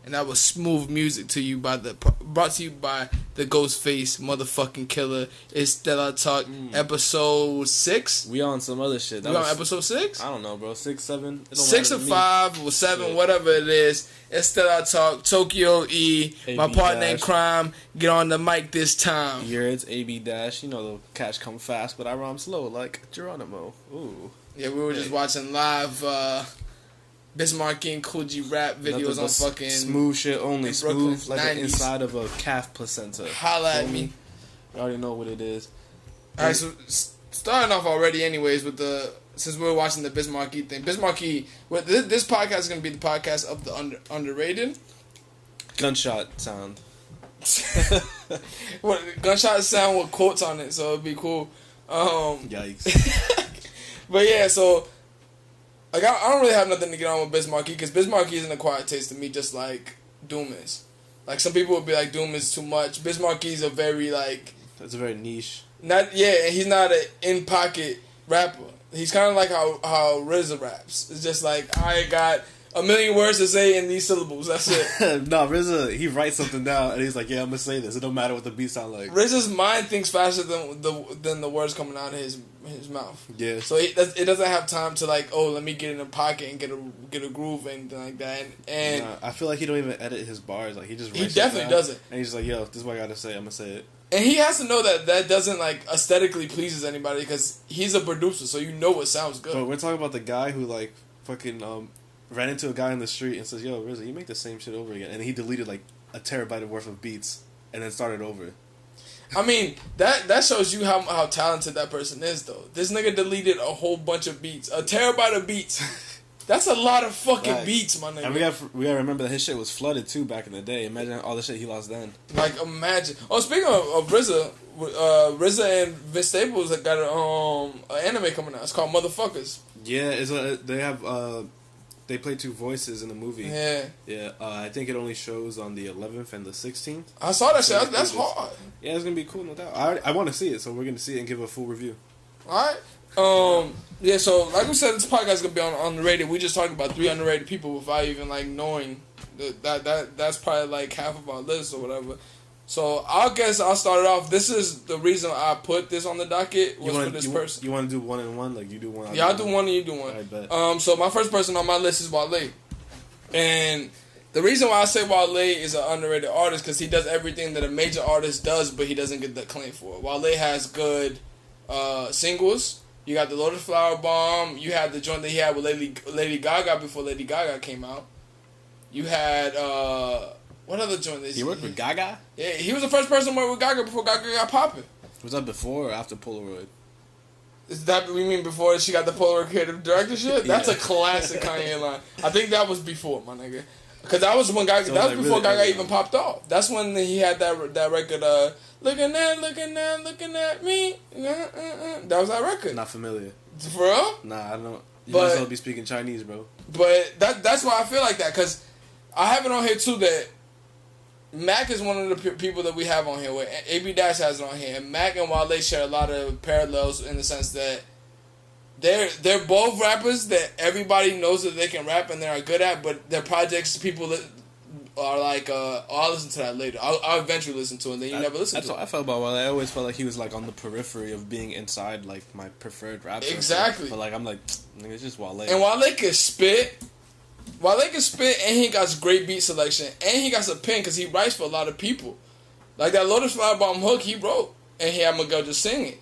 And that was Smooth Music brought to you by the Ghostface motherfucking killer. It's Telatalk, episode 6. We on some other shit. We on episode 6? I don't know, bro. 6, 7. 6 or 5 or 7, shit. Whatever it is. It's Telatalk, Tokyo E, AB my partner in dash. crime. Get on the mic this time. Yeah, it's AB Dash. You know the catch come fast, but I rhyme slow like Geronimo. Ooh. Yeah, we were just watching live Bismarck and Cool G rap videos on fucking smooth shit only. Brooklyn, Smooth like 90s. the inside of a calf placenta. Holla at me. You already know what it is. Alright, so starting off already anyways with since we're watching the Bismarcky thing. Bismarcky, this podcast is going to be the podcast of the underrated. Gunshot sound. Gunshot sound with quotes on it, so it'd be cool. Yikes. But yeah, so like I don't really have nothing to get on with Bismarcky because Bismarcky isn't a quiet taste to me, just like Doom is. Like some people would be like Doom is too much. Bismarcky's a very like. That's a very niche. He's not an in pocket rapper. He's kind of like how RZA raps. It's just like I got a million words to say in these syllables. That's it. No, RZA, he writes something down and he's like, yeah, I'm gonna say this. It don't matter what the beat sound like. RZA's mind thinks faster than the words coming out of his mouth. Yeah. So it doesn't have time to like, let me get in a pocket and get a groove and anything like that. And I feel like he don't even edit his bars. Like he just writes he definitely doesn't. And he's like, yo, if this is what I gotta say, I'm gonna say it. And he has to know that doesn't like aesthetically pleases anybody because he's a producer, so you know what sounds good. But we're talking about the guy who like fucking ran into a guy in the street and says, yo, RZA, you make the same shit over again. And he deleted like a terabyte worth of beats and then started over. I mean, that shows you how talented that person is, though. This nigga deleted a whole bunch of beats. A terabyte of beats. That's a lot of fucking beats, my nigga. And we gotta remember that his shit was flooded, too, back in the day. Imagine all the shit he lost then. Like, imagine. Oh, speaking of RZA, RZA and Vince Staples got an anime coming out. It's called Motherfuckers. Yeah, they have... They play 2 voices in the movie. Yeah. Yeah, I think it only shows on the 11th and the 16th. I saw that shit. That's hard. Yeah, it's going to be cool, no doubt. I want to see it, so we're going to see it and give a full review. Alright. Yeah, so like we said, this podcast is going to be on underrated. We just talked about 3 underrated people without even like knowing that's probably like half of our list or whatever. So I guess I'll start it off. This is the reason I put this on the docket was for this person. You want to do 1 and 1? Like you do 1? Yeah, I'll do 1 and you do 1. I bet. So my first person on my list is Wale. And the reason why I say Wale is an underrated artist because he does everything that a major artist does, but he doesn't get the claim for it. Wale has good singles. You got the Lotus Flower Bomb. You had the joint that he had with Lady Gaga before Lady Gaga came out. You had... what other joint? He worked with Gaga? Yeah, he was the first person to work with Gaga before Gaga got popping. Was that before or after Polaroid? Is that we mean before she got the Polaroid creative director shit? That's a classic Kanye line. I think that was before, my nigga. Because that was when Gaga. So that was before really Gaga even popped off. That's when he had that record. Looking at me. That was that record. Not familiar. For real? Nah, I don't. You might as well be speaking Chinese, bro. But that's why I feel like that because I have it on here too that Mac is one of the people that we have on here. Where AB Dash has it on here, and Mac and Wale share a lot of parallels in the sense that they're both rappers that everybody knows that they can rap and they are good at, but their projects people are like, I'll listen to that later. I'll eventually listen to it, and then you never listen to it. That's what I felt about Wale. I always felt like he was like on the periphery of being inside like my preferred rap. Exactly. But like I'm like, nigga, it's just Wale. And Wale can spit. Wale can spit, and he got great beat selection, and he got a pen because he writes for a lot of people. Like that Lotus Flower Bomb hook he wrote, and he had Miguel just sing it.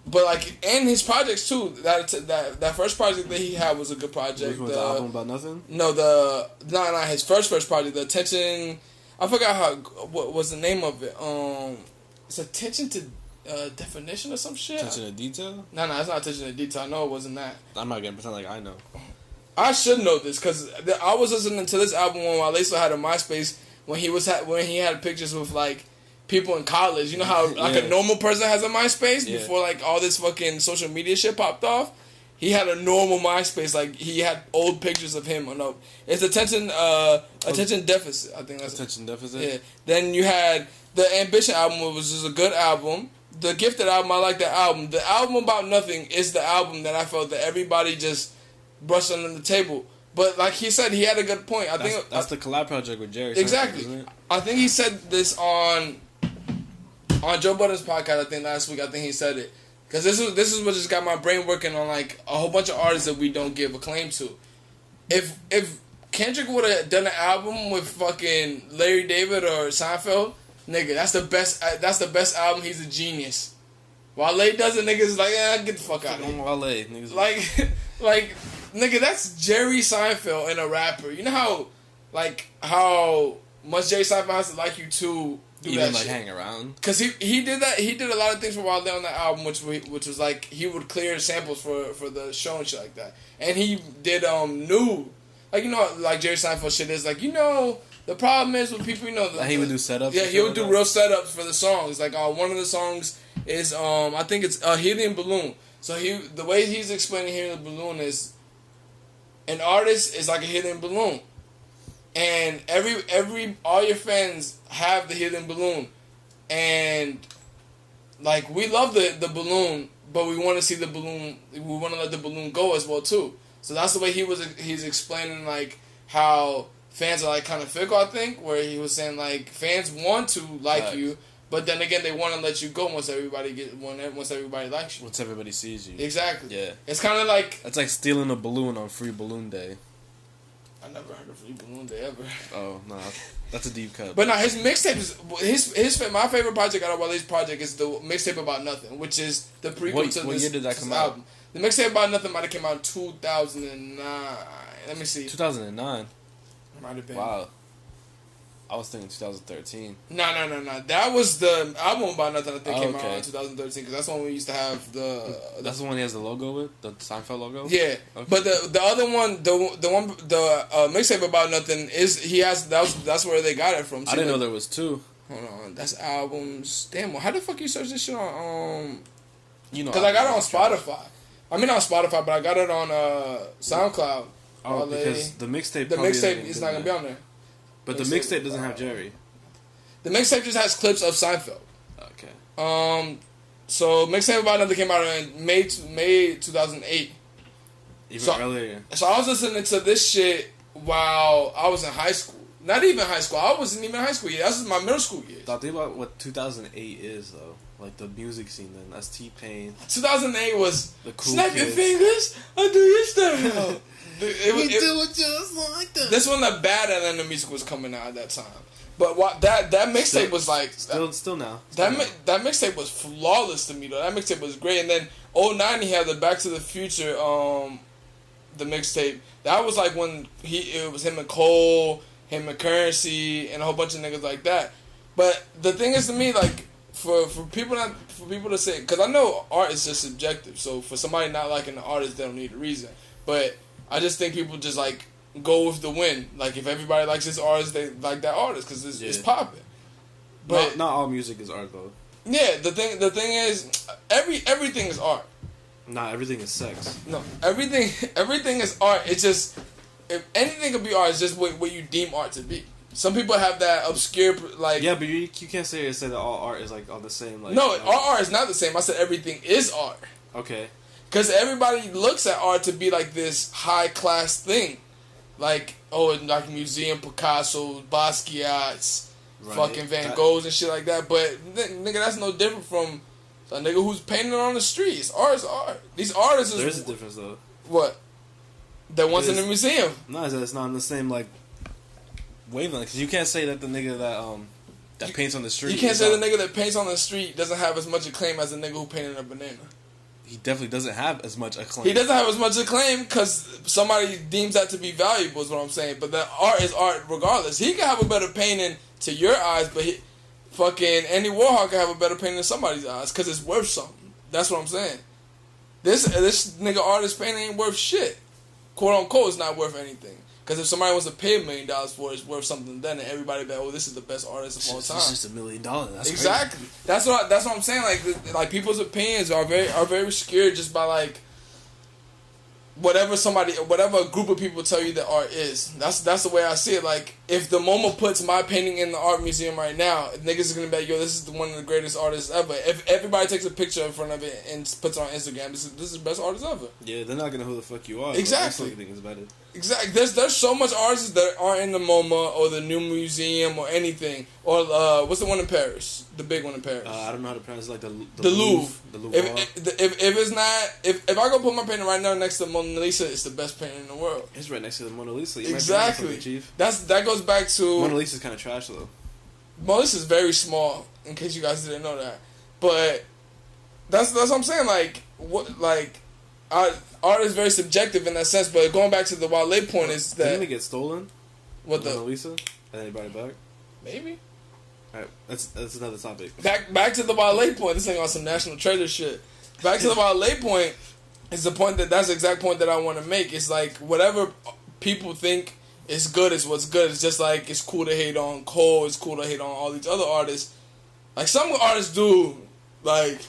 But like, and his projects too. That first project that he had was a good project. Which was the album about nothing? No, not his first project. The Attention. I forgot what was the name of it. It's Attention to Definition or some shit. Attention to Detail? No, it's not Attention to Detail. I know it wasn't that. I'm not gonna pretend like I know. I should know this because I was listening to this album when Wale still had a MySpace when he had pictures with like people in college. You know how like a normal person has a MySpace before like all this fucking social media shit popped off. He had a normal MySpace. Like he had old pictures of him. It's attention deficit. I think that's attention deficit. Yeah. Then you had the Ambition album, which was a good album. The Gifted album, I like that album. The album About Nothing is the album that I felt that everybody just brushed under the table. But like he said, he had a good point. That's the collab project with Jerry. Exactly. Isn't it? I think he said this on Joe Budden's podcast. I think last week. I think he said it because this is what just got my brain working on like a whole bunch of artists that we don't give acclaim to. If Kendrick would have done an album with fucking Larry David or Seinfeld, nigga, that's the best. That's the best album. He's a genius. Wale does it, niggas like, get the fuck out of here. Wale, niggas. Like, nigga, that's Jerry Seinfeld and a rapper. You know how much Jerry Seinfeld has to like you to do even that like shit. hang around. Cause he did that. He did a lot of things for Wale on that album, which was like he would clear samples for the show and shit like that. And he did new, like you know, like Jerry Seinfeld shit is like, you know, the problem is with people, you know, Like he would do setups. yeah, he would do real setups for the songs. Like one of the songs is I think it's a helium balloon. So the way he's explaining helium balloon is an artist is like a helium balloon, and all your fans have the helium balloon, and like we love the balloon, but we want to see the balloon. We want to let the balloon go as well too. So that's the way he's explaining like how fans are like kind of fickle. I think where he was saying like fans want to like you. But then again, they want to let you go once everybody likes you. Once everybody sees you. Exactly. Yeah. It's kind of like... It's like stealing a balloon on Free Balloon Day. I never heard of Free Balloon Day ever. Oh, no. That's a deep cut. But no, his mixtape is... my favorite project out of Wale's project is the mixtape About Nothing, which is the prequel to what this, year did that come album. out? The mixtape About Nothing might have came out in 2009. Let me see. 2009? Might have been. Wow. I was thinking 2013. No. That was the album About Nothing I think came out okay. in 2013 because that's when we used to have the... That's the one he has the logo with? The Seinfeld logo? Yeah. Okay. But the other one, the mixtape About Nothing is that's where they got it from. I didn't know there was two. Hold on, that's albums. Damn, how the fuck you search this shit on? You know, because I got it on Spotify. I mean, on Spotify, but I got it on SoundCloud. Oh, because the mixtape. The mixtape is not gonna be on there. But the mixtape doesn't have Jerry. The mixtape just has clips of Seinfeld. Okay. So mixtape About Nothing came out in May 2008. Even earlier. So I was listening to this shit while I was in high school. Not even high school. I wasn't even in high school yet. That was my middle school years. Think about what 2008 is though. Like the music scene then. That's T-Pain. 2008 was the cool snap kids. your fingers, I'll do your stereo. We do it just like that. This one, the bad Atlanta music was coming out at that time. But that mixtape was like still now. That mixtape was flawless to me though. That mixtape was great. And then 2009 he had the Back to the Future the mixtape. That was like when it was him and Cole, him and Currency, and a whole bunch of niggas like that. But the thing is to me like for people to say, because I know art is just subjective. So for somebody not liking the artist, they don't need a reason. But I just think people just like go with the wind. Like if everybody likes this artist, they like that artist because it's popping. But not all music is art though. Yeah, the thing is, everything is art. Not everything is sex. No, everything is art. It's just if anything could be art, it's just what you deem art to be. Some people have that obscure like. Yeah, but you can't say that all art is like all the same. Like no, all art is not the same. I said everything is art. Okay. Because everybody looks at art to be like this high class thing, like like museum Picasso, Basquiat's, fucking Van Goghs and shit like that. But nigga, that's no different from a nigga who's painting on the streets. Art is art. These artists is... There's a difference though. What? That one's in the museum. No, it's not in the same like wavelength. Because you can't say that the nigga that paints on the street. You can't say the nigga that paints on the street doesn't have as much acclaim as the nigga who painted a banana. He definitely doesn't have as much acclaim. He doesn't have as much acclaim because somebody deems that to be valuable is what I'm saying. But that art is art regardless. He can have a better painting to your eyes, but fucking Andy Warhol can have a better painting in somebody's eyes because it's worth something. That's what I'm saying. This nigga artist painting ain't worth shit. Quote unquote, it's not worth anything. Because if somebody wants to pay $1 million for it, it's worth something then, and everybody be like, oh, this is the best artist of all time. It's just $1 million. That's exactly. Crazy. That's what I'm saying. Like people's opinions are very obscured just by like whatever a group of people tell you that art is. That's the way I see it. Like if the MoMA puts my painting in the art museum right now, niggas is gonna be like, yo, this is one of the greatest artists ever. If everybody takes a picture in front of it and puts it on Instagram, this is the best artist ever. Yeah, they're not gonna know who the fuck you are. Exactly. Think it's better. Exactly. There's so much artists that aren't in the MoMA or the New Museum or anything. Or what's the one in Paris? The big one in Paris. I don't know how to pronounce it. Like the Louvre. The Louvre. If it's not, if I go put my painting right now next to Mona Lisa, it's the best painting in the world. It's right next to the Mona Lisa. You Exactly. might Chief. That goes back to Mona Lisa's kind of trash though. Mona Lisa's very small. In case you guys didn't know that, but that's what I'm saying. Like what art is very subjective in that sense, but going back to the Wale point is that... Didn't it get stolen? What the... Mona Lisa? And then they brought it back? Maybe. Alright, that's another topic. Back to the Wale point. This ain't on some national treasure shit. Back to the Wale point is the point that's the exact point that I want to make. It's like, whatever people think is good is what's good. It's just like, it's cool to hate on Cole, it's cool to hate on all these other artists. Like, some artists do, like,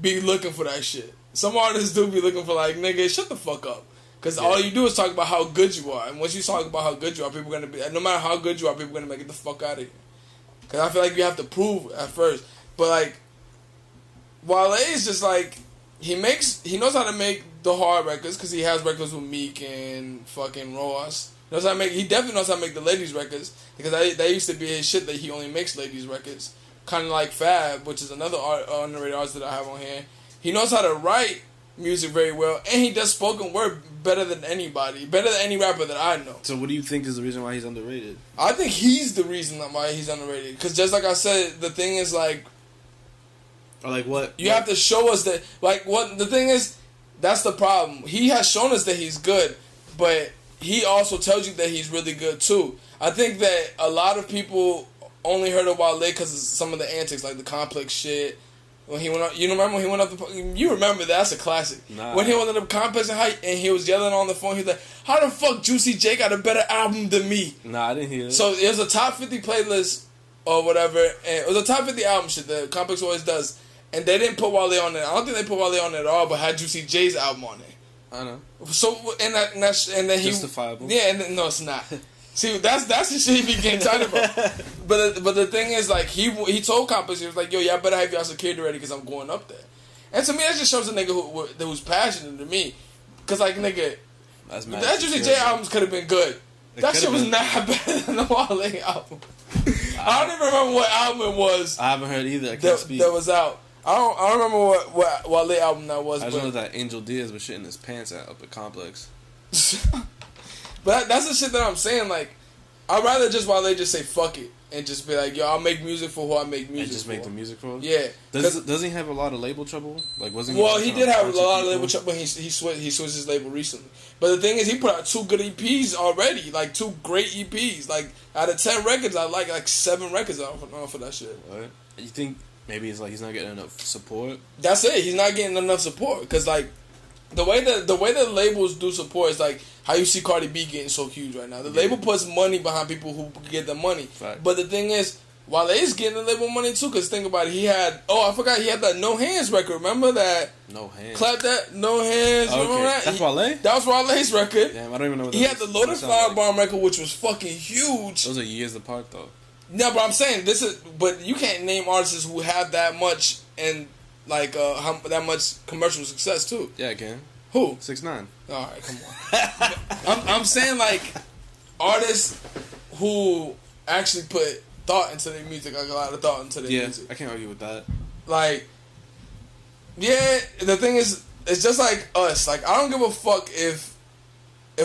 be looking for that shit. Some artists do be looking for like, nigga, shut the fuck up. Because all you do is talk about how good you are. And once you talk about how good you are, people are going to be... No matter how good you are, people are going to make it the fuck out of here. Because I feel like you have to prove at first. But like, Wale is just like... He knows how to make the hard records because he has records with Meek and fucking Ross. He definitely knows how to make the ladies records. Because that used to be his shit that he only makes ladies records. Kind of like Fab, which is another underrated artist that I have on here. He knows how to write music very well, and he does spoken word better than anybody, better than any rapper that I know. So what do you think is the reason why he's underrated? I think he's the reason why he's underrated. Because just like I said, the thing is like... Or like what? You have to show us that... Like, what the thing is, that's the problem. He has shown us that he's good, but he also tells you that he's really good too. I think that a lot of people only heard of Wale because of some of the antics, like the Complex shit. When he went up, you remember when he went up the... You remember that? That's a classic. Nah. When he went up the Complex and he was yelling on the phone, he was like, how the fuck Juicy J got a better album than me? Nah, I didn't hear that. So it was a top 50 playlist or whatever, and it was a top 50 album shit that Complex always does, and they didn't put Wale on it. I don't think they put Wale on it at all, but had Juicy J's album on it. I know. So, and then he... Justifiable. Yeah, and then, no, it's not. See, that's the shit he be getting tired about. But the thing is, like, he told Complex, he was like, yo, y'all better have y'all security ready because I'm going up there. And to me, that just shows a nigga who's passionate to me. Because, like, nigga, that Juicy J albums could have been good. That shit was not better than the Wale album. I don't even remember what album it was. I haven't heard either. I can't speak. That was out. I don't remember what Wale album that was. I just know that Angel Diaz was shitting his pants out up at Complex. But that's the shit that I'm saying. Like, I'd rather just Wale just say fuck it and just be like, yo, I'll make music for who I make music for. And just make the music for? Yeah. Doesn't he have a lot of label trouble? Like, wasn't he? Well, he did have a lot of label trouble, but he switched his label recently. But the thing is, he put out 2 good EPs already, like 2 great EPs. Like, out of 10 records, I like 7 records out for that shit. Right. You think maybe it's like he's not getting enough support? That's it. He's not getting enough support because like the way that labels do support is like how you see Cardi B getting so huge right now. The label puts money behind people who get the money. Right. But the thing is, Wale's getting the label money too. Because think about it, he had I forgot he had that No Hands record. Remember that? No Hands. Clap that No Hands. Okay. Remember that? That's Wale. That was Wale's record. Damn, I don't even know what that he had the Loaded Firebomb record, which was fucking huge. Those are years apart though. No, but I'm saying but you can't name artists who have that much and like that much commercial success too. Yeah, I can. Who? 6ix9ine. All right, come on. I'm saying like artists who actually put thought into their music, like a lot of thought into their music. I can't argue with that. Like, yeah, the thing is, it's just like us. Like, I don't give a fuck if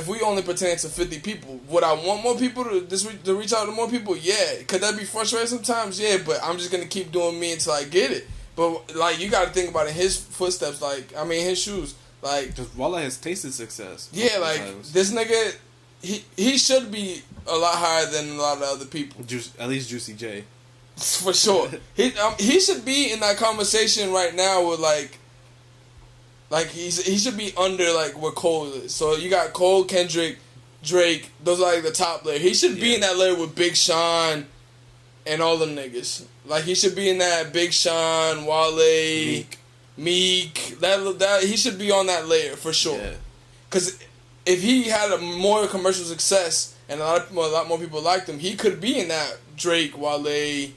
we only pertain to 50 people. Would I want more people to reach out to more people? Yeah. Could that be frustrating sometimes? Yeah, but I'm just gonna keep doing me until I get it. But like, you got to think about it, his footsteps. Like, I mean, his shoes. Like, because Wale has tasted success. Yeah, like times. This nigga, he should be a lot higher than a lot of other people. At least Juicy J, for sure. He should be in that conversation right now with like he should be under like where Cole is. So you got Cole, Kendrick, Drake. Those are like the top layer. He should be in that layer with Big Sean and all them niggas. Like he should be in that Big Sean, Wale, Meek. That he should be on that layer for sure. Yeah. Cause if he had a more commercial success and a lot more people liked him, he could be in that Drake, Wale,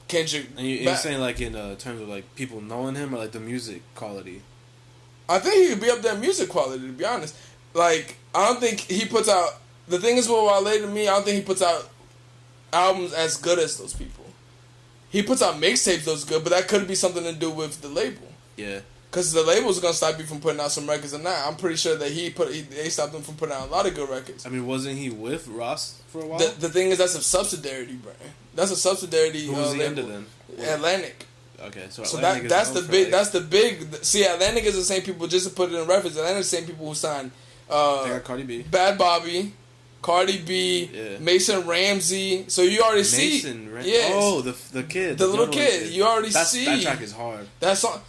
Kendrick. And you're saying like in terms of like people knowing him or like the music quality? I think he could be up there in music quality, to be honest. like, I don't think he puts out. The thing is with Wale to me, I don't think he puts out albums as good as those people. He puts out mixtapes those good, but that could be something to do with the label. Yeah. Because the label's gonna stop you from putting out some records, and that I'm pretty sure that they stopped him from putting out a lot of good records. I mean, wasn't he with Ross for a while? The thing is, that's a subsidiary brand. That's a subsidiary. Who was he label. under then? Atlantic. Okay, so Atlantic that's the big. That's the big. See, Atlantic is the same people. Just to put it in reference, Atlantic is the same people who signed. They got Cardi B, Bad Bobby, Cardi B, Mason Ramsey. So you already see. Yeah. Oh, the kid, the little kid. You already see. That track is hard. That song.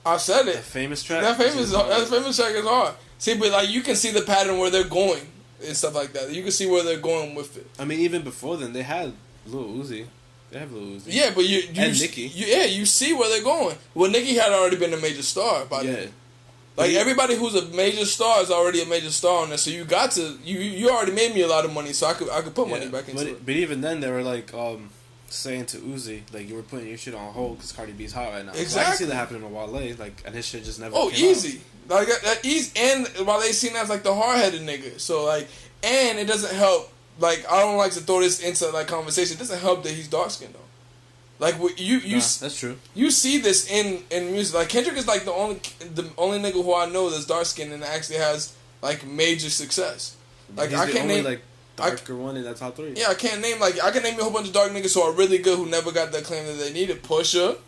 I said it. That famous track. That famous track is hard. See, but like you can see the pattern where they're going and stuff like that. You can see where they're going with it. I mean, even before then, they had Lil Uzi. They have Lil Uzi. Yeah, but you and Nicki. You see where they're going. Well, Nicki had already been a major star by then. Like everybody who's a major star is already a major star on there. So you got to you already made me a lot of money, so I could put money back into it. But even then, they were like saying to Uzi, like, you were putting your shit on hold because Cardi B's hot right now. Exactly. So I can see that happening with Wale, like, and his shit just never. Oh, came easy. out. Like that easy, and Wale seen as like the hard headed nigga. So like, and it doesn't help. Like I don't like to throw this into like conversation. It doesn't help that he's dark skinned though. Like that's true. You see this in music. Like Kendrick is like the only nigga who I know that's dark skinned and actually has like major success. Like he's I can't name like darker one in that top 3. Yeah, I can't name I can name a whole bunch of dark niggas who are really good who never got the acclaim that they needed. Pusha,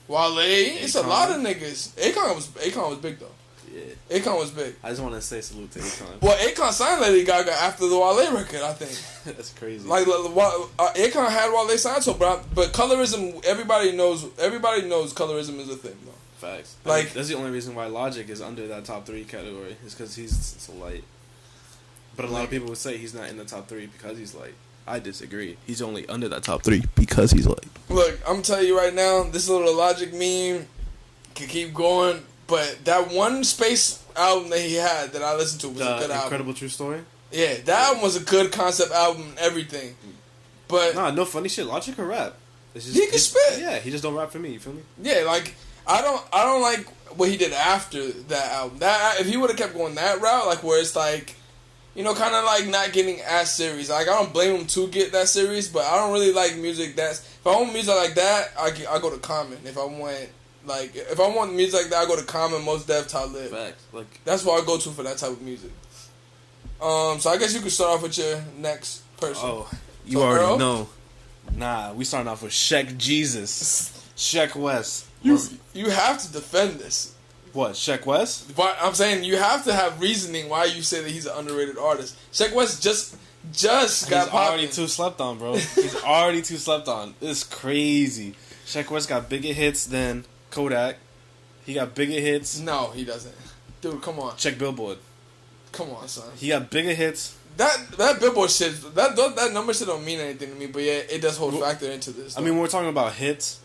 Wale, it's a lot of niggas. Akon was big though. Yeah, Akon was big. I just want to say salute to Akon. Well, Akon signed Lady Gaga after the Wale record, I think. That's crazy. Like Akon had Wale signed, so but colorism. Everybody knows colorism is a thing though. Facts. Like I mean, that's the only reason why Logic is under that top 3 category is because he's so light. But a lot of people would say he's not in the top 3 because he's light. I disagree. He's only under that top 3 because he's light. Look, I'm telling you right now, this little Logic meme can keep going, but that one Space album that he had that I listened to was a good album. Incredible True Story? Yeah, that album was a good concept album and everything. But no funny shit. Logic can rap. He can spit. Yeah, he just don't rap for me. You feel me? Yeah, like I don't like what he did after that album. That if he would have kept going that route, like where it's like, you know, kind of like not getting as serious. Like I don't blame him to get that serious, but I don't really like music that's. If I want music like that, I go to Common. If I want music like that, I go to Common, Most Def, Talib. Facts. Like that's what I go to for that type of music. So I guess you could start off with your next person. Oh, you already know. Nah, we starting off with Sheck Jesus, Sheck West. You have to defend this. What, Sheck West? But I'm saying you have to have reasoning why you say that he's an underrated artist. Sheck West just got popping. He's already too slept on, bro. He's already too slept on. It's crazy. Sheck West got bigger hits than Kodak. He got bigger hits. No, he doesn't. Dude, come on. Check Billboard. Come on, son. He got bigger hits. That Billboard shit, that number shit don't mean anything to me, but yeah, it does hold factor into this. Though. I mean, when we're talking about hits,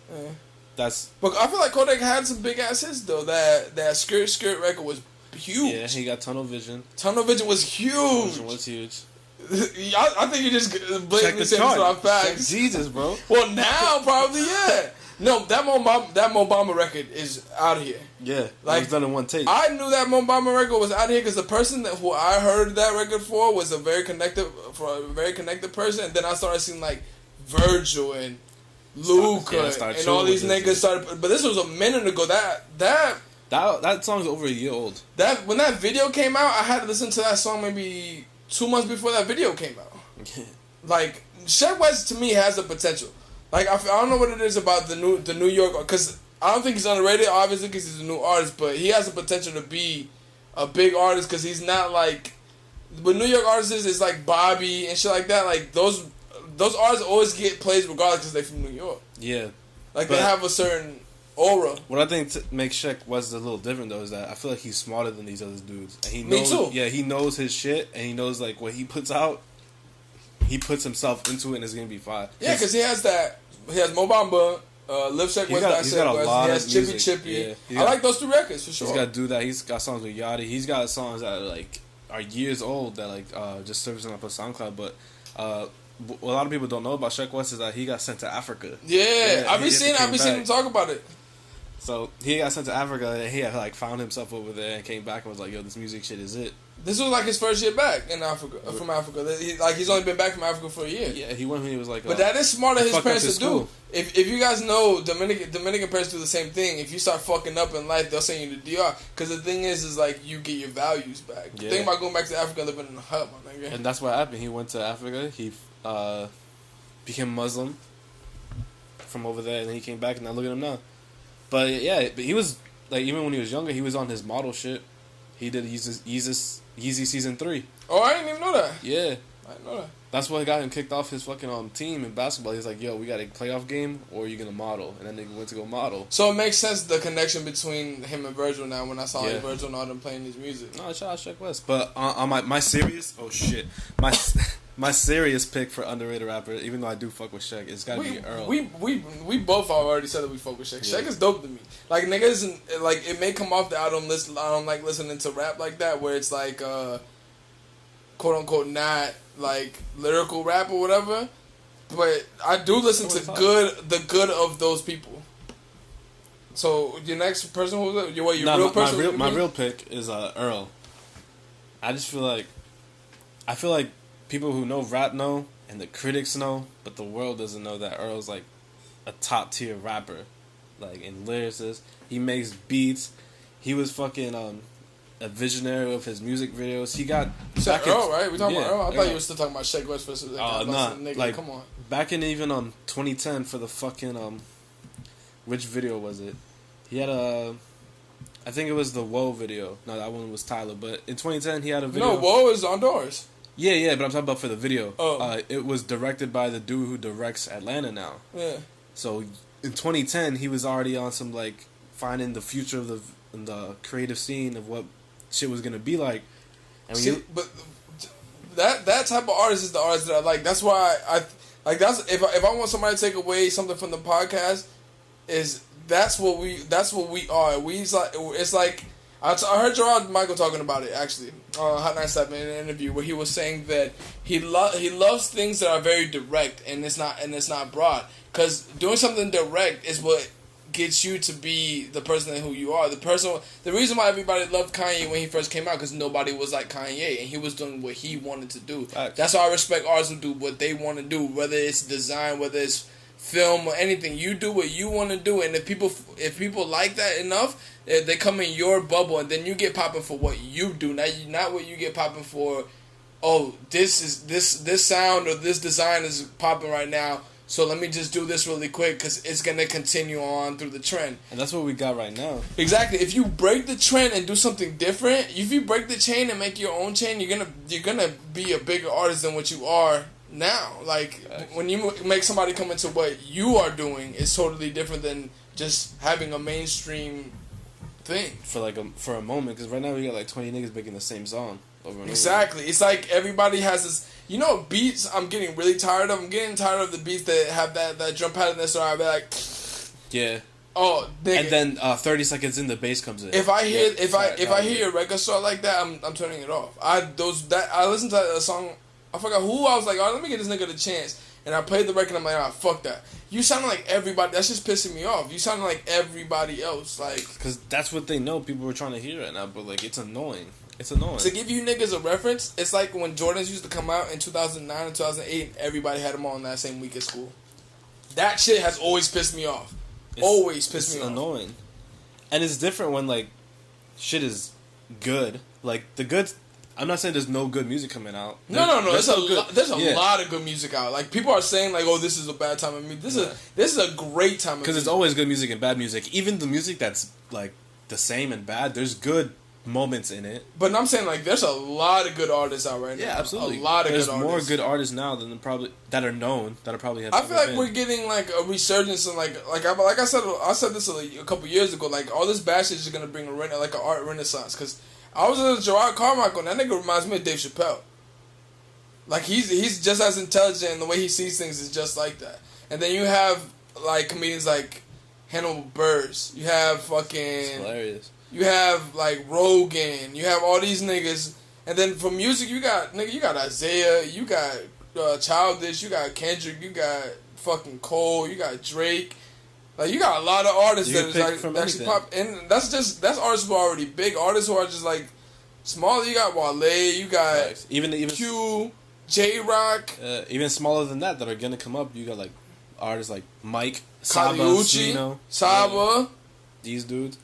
that's... But I feel like Kodak had some big ass hits, though. That Skirt record was huge. Yeah, he got Tunnel Vision. Tunnel Vision was huge. Tunnel Vision was huge. I think you just blatantly saying this on facts. Jesus, bro. Well, now, probably, yeah. No, that Mo Bamba record is out of here. Yeah, like, it was done in one take. I knew that Mo Bamba record was out of here because the person who I heard that record for was a very connected person, and then I started seeing like Virgil and Luca and all these niggas started. But this was a minute ago. That song's over a year old. That when that video came out, I had to listen to that song maybe 2 months before that video came out. Like Sheck West to me has the potential. Like I don't know what it is about the New York, because I don't think he's underrated, obviously, because he's a new artist, but he has the potential to be a big artist because he's not like, but New York artists is like Bobby and shit like that. Like those artists always get plays regardless because they're from New York. Yeah, like they have a certain aura. What I think makes Sheck West a little different though is that I feel like he's smarter than these other dudes. And he knows, me too. Yeah, he knows his shit and he knows like what he puts out. He puts himself into it and it's gonna be fine. Yeah, because he has that. He has Mo Bamba, Lip Sheck West, he has Chippy Chippy. Yeah, I like those 3 records for sure. He's got Do That. He's got songs with Yachty. He's got songs that are years old that just servicing up on SoundCloud. But what a lot of people don't know about Sheck West is that he got sent to Africa. Yeah, I've been seeing him talk about it. So he got sent to Africa and he had found himself over there and came back and was like, "Yo, this music shit is it." This was like his first year back in Africa, from Africa. He's only been back from Africa for a year. Yeah, he went when he was like. But that is smart of his parents to do. If you guys know, Dominican parents do the same thing. If you start fucking up in life, they'll send you to DR. Because the thing is like you get your values back. Yeah. Think about going back to Africa and living in a hut, my nigga. And that's what happened. He went to Africa. He became Muslim from over there, and then he came back, and now look at him now. But yeah, but he was like, even when he was younger, he was on his model shit. He did Yeezy season 3. Oh, I didn't even know that. Yeah, I didn't know that. That's what got him kicked off his fucking team in basketball. He's like, yo, we got a playoff game, or you gonna model? And then they went to go model. So it makes sense, the connection between him and Virgil now, when I saw Virgil and all them playing his music. No, shout out Sheck West. But on my serious, oh shit, my serious pick for underrated rapper, even though I do fuck with Sheck, it's gotta be Earl. We both have already said that we fuck with Sheck. Yeah. Sheck is dope to me. Like, niggas, like, it may come off that I don't like listening to rap like that, where it's like, quote unquote, not like lyrical rap or whatever, but I do listen to the good of those people. So your next person, who was it? Your real person? My real pick is Earl. I feel like people who know rap know, and the critics know, but the world doesn't know that Earl's like a top tier rapper, like in lyricist. He makes beats. He was fucking a visionary of his music videos. He got Earl, right? We talking about Earl? I thought you were still talking about Sheck West versus nigga, like, come on. Back in even 2010 for the fucking which video was it? He had I think it was the Whoa video. No, that one was Tyler. But in 2010 he had a video. No, Whoa is on Doors. Yeah, but I'm talking about for the video. Oh. It was directed by the dude who directs Atlanta now. Yeah. So in 2010 he was already on some like finding the future of the creative scene of what shit was gonna be like. And but that type of artist is the artist that I like. That's why I like. That's if I want somebody to take away something from the podcast, that's what we are. It's like I heard Gerard Michael talking about it actually on Hot 97 in an interview where he was saying that he loves things that are very direct and it's not broad, because doing something direct is what gets you to be the person who you are. The reason why everybody loved Kanye when he first came out, because nobody was like Kanye, and he was doing what he wanted to do. That's why I respect artists who do what they want to do, whether it's design, whether it's film or anything. You do what you want to do, and if people like that enough, they come in your bubble, and then you get popping for what you do. Not what you get popping for. Oh, this sound or this design is popping right now, so let me just do this really quick because it's going to continue on through the trend. And that's what we got right now. Exactly. If you break the trend and do something different, if you break the chain and make your own chain, you're gonna be a bigger artist than what you are now. Like, when you make somebody come into what you are doing, it's totally different than just having a mainstream thing. For a moment, because right now we got like 20 niggas making the same song. Exactly. It's like everybody has this. You know, beats I'm getting really tired of. I'm getting tired of the beats that have that drum pattern that's so I'll be like, yeah. Oh, nigga. And then 30 seconds in, the bass comes in. If I hear a record start like that, I'm turning it off. I listened to a song. I forgot who. I was like, oh, let me get this nigga the chance. And I played the record. I'm like, oh, fuck that. You sound like everybody. That's just pissing me off. You sound like everybody else. Like, because that's what they know. People were trying to hear right now, but like, it's annoying. It's annoying. To give you niggas a reference, it's like when Jordans used to come out in 2009 and 2008, everybody had them on that same week at school. That shit has always pissed me off. Always pissed me off. It's annoying. And it's different when, like, shit is good. Like, the good... I'm not saying there's no good music coming out. No. There's a lot of good music out. Like, people are saying, like, oh, this is a bad time of music. This is a great time of music. Because there's always good music and bad music. Even the music that's, like, the same and bad, there's good moments in it. But I'm saying, like, there's a lot of good artists out right now. Yeah, absolutely. A lot of there's good artists. There's more good artists now than probably that are known, that are probably have. I feel like we're getting, like, a resurgence in, like I said this a couple years ago, like, all this bad shit is going to bring like an art renaissance. Because I was in Gerard Carmichael, and that nigga reminds me of Dave Chappelle. Like, he's just as intelligent, and the way he sees things is just like that. And then you have, like, comedians like Hannibal Buress. You have fucking... It's hilarious. You have, like, Rogan. You have all these niggas. And then for music, you got Isaiah. You got Childish. You got Kendrick. You got fucking Cole. You got Drake. Like, you got a lot of artists that is, like, actually pop. And that's artists who are already big. Artists who are just, like, Smaller, you got Wale, you got Facts. Even Q, J-Rock, even smaller than that are gonna come up. You got like artists like Mike, Kaliuchi, Saba. These dudes.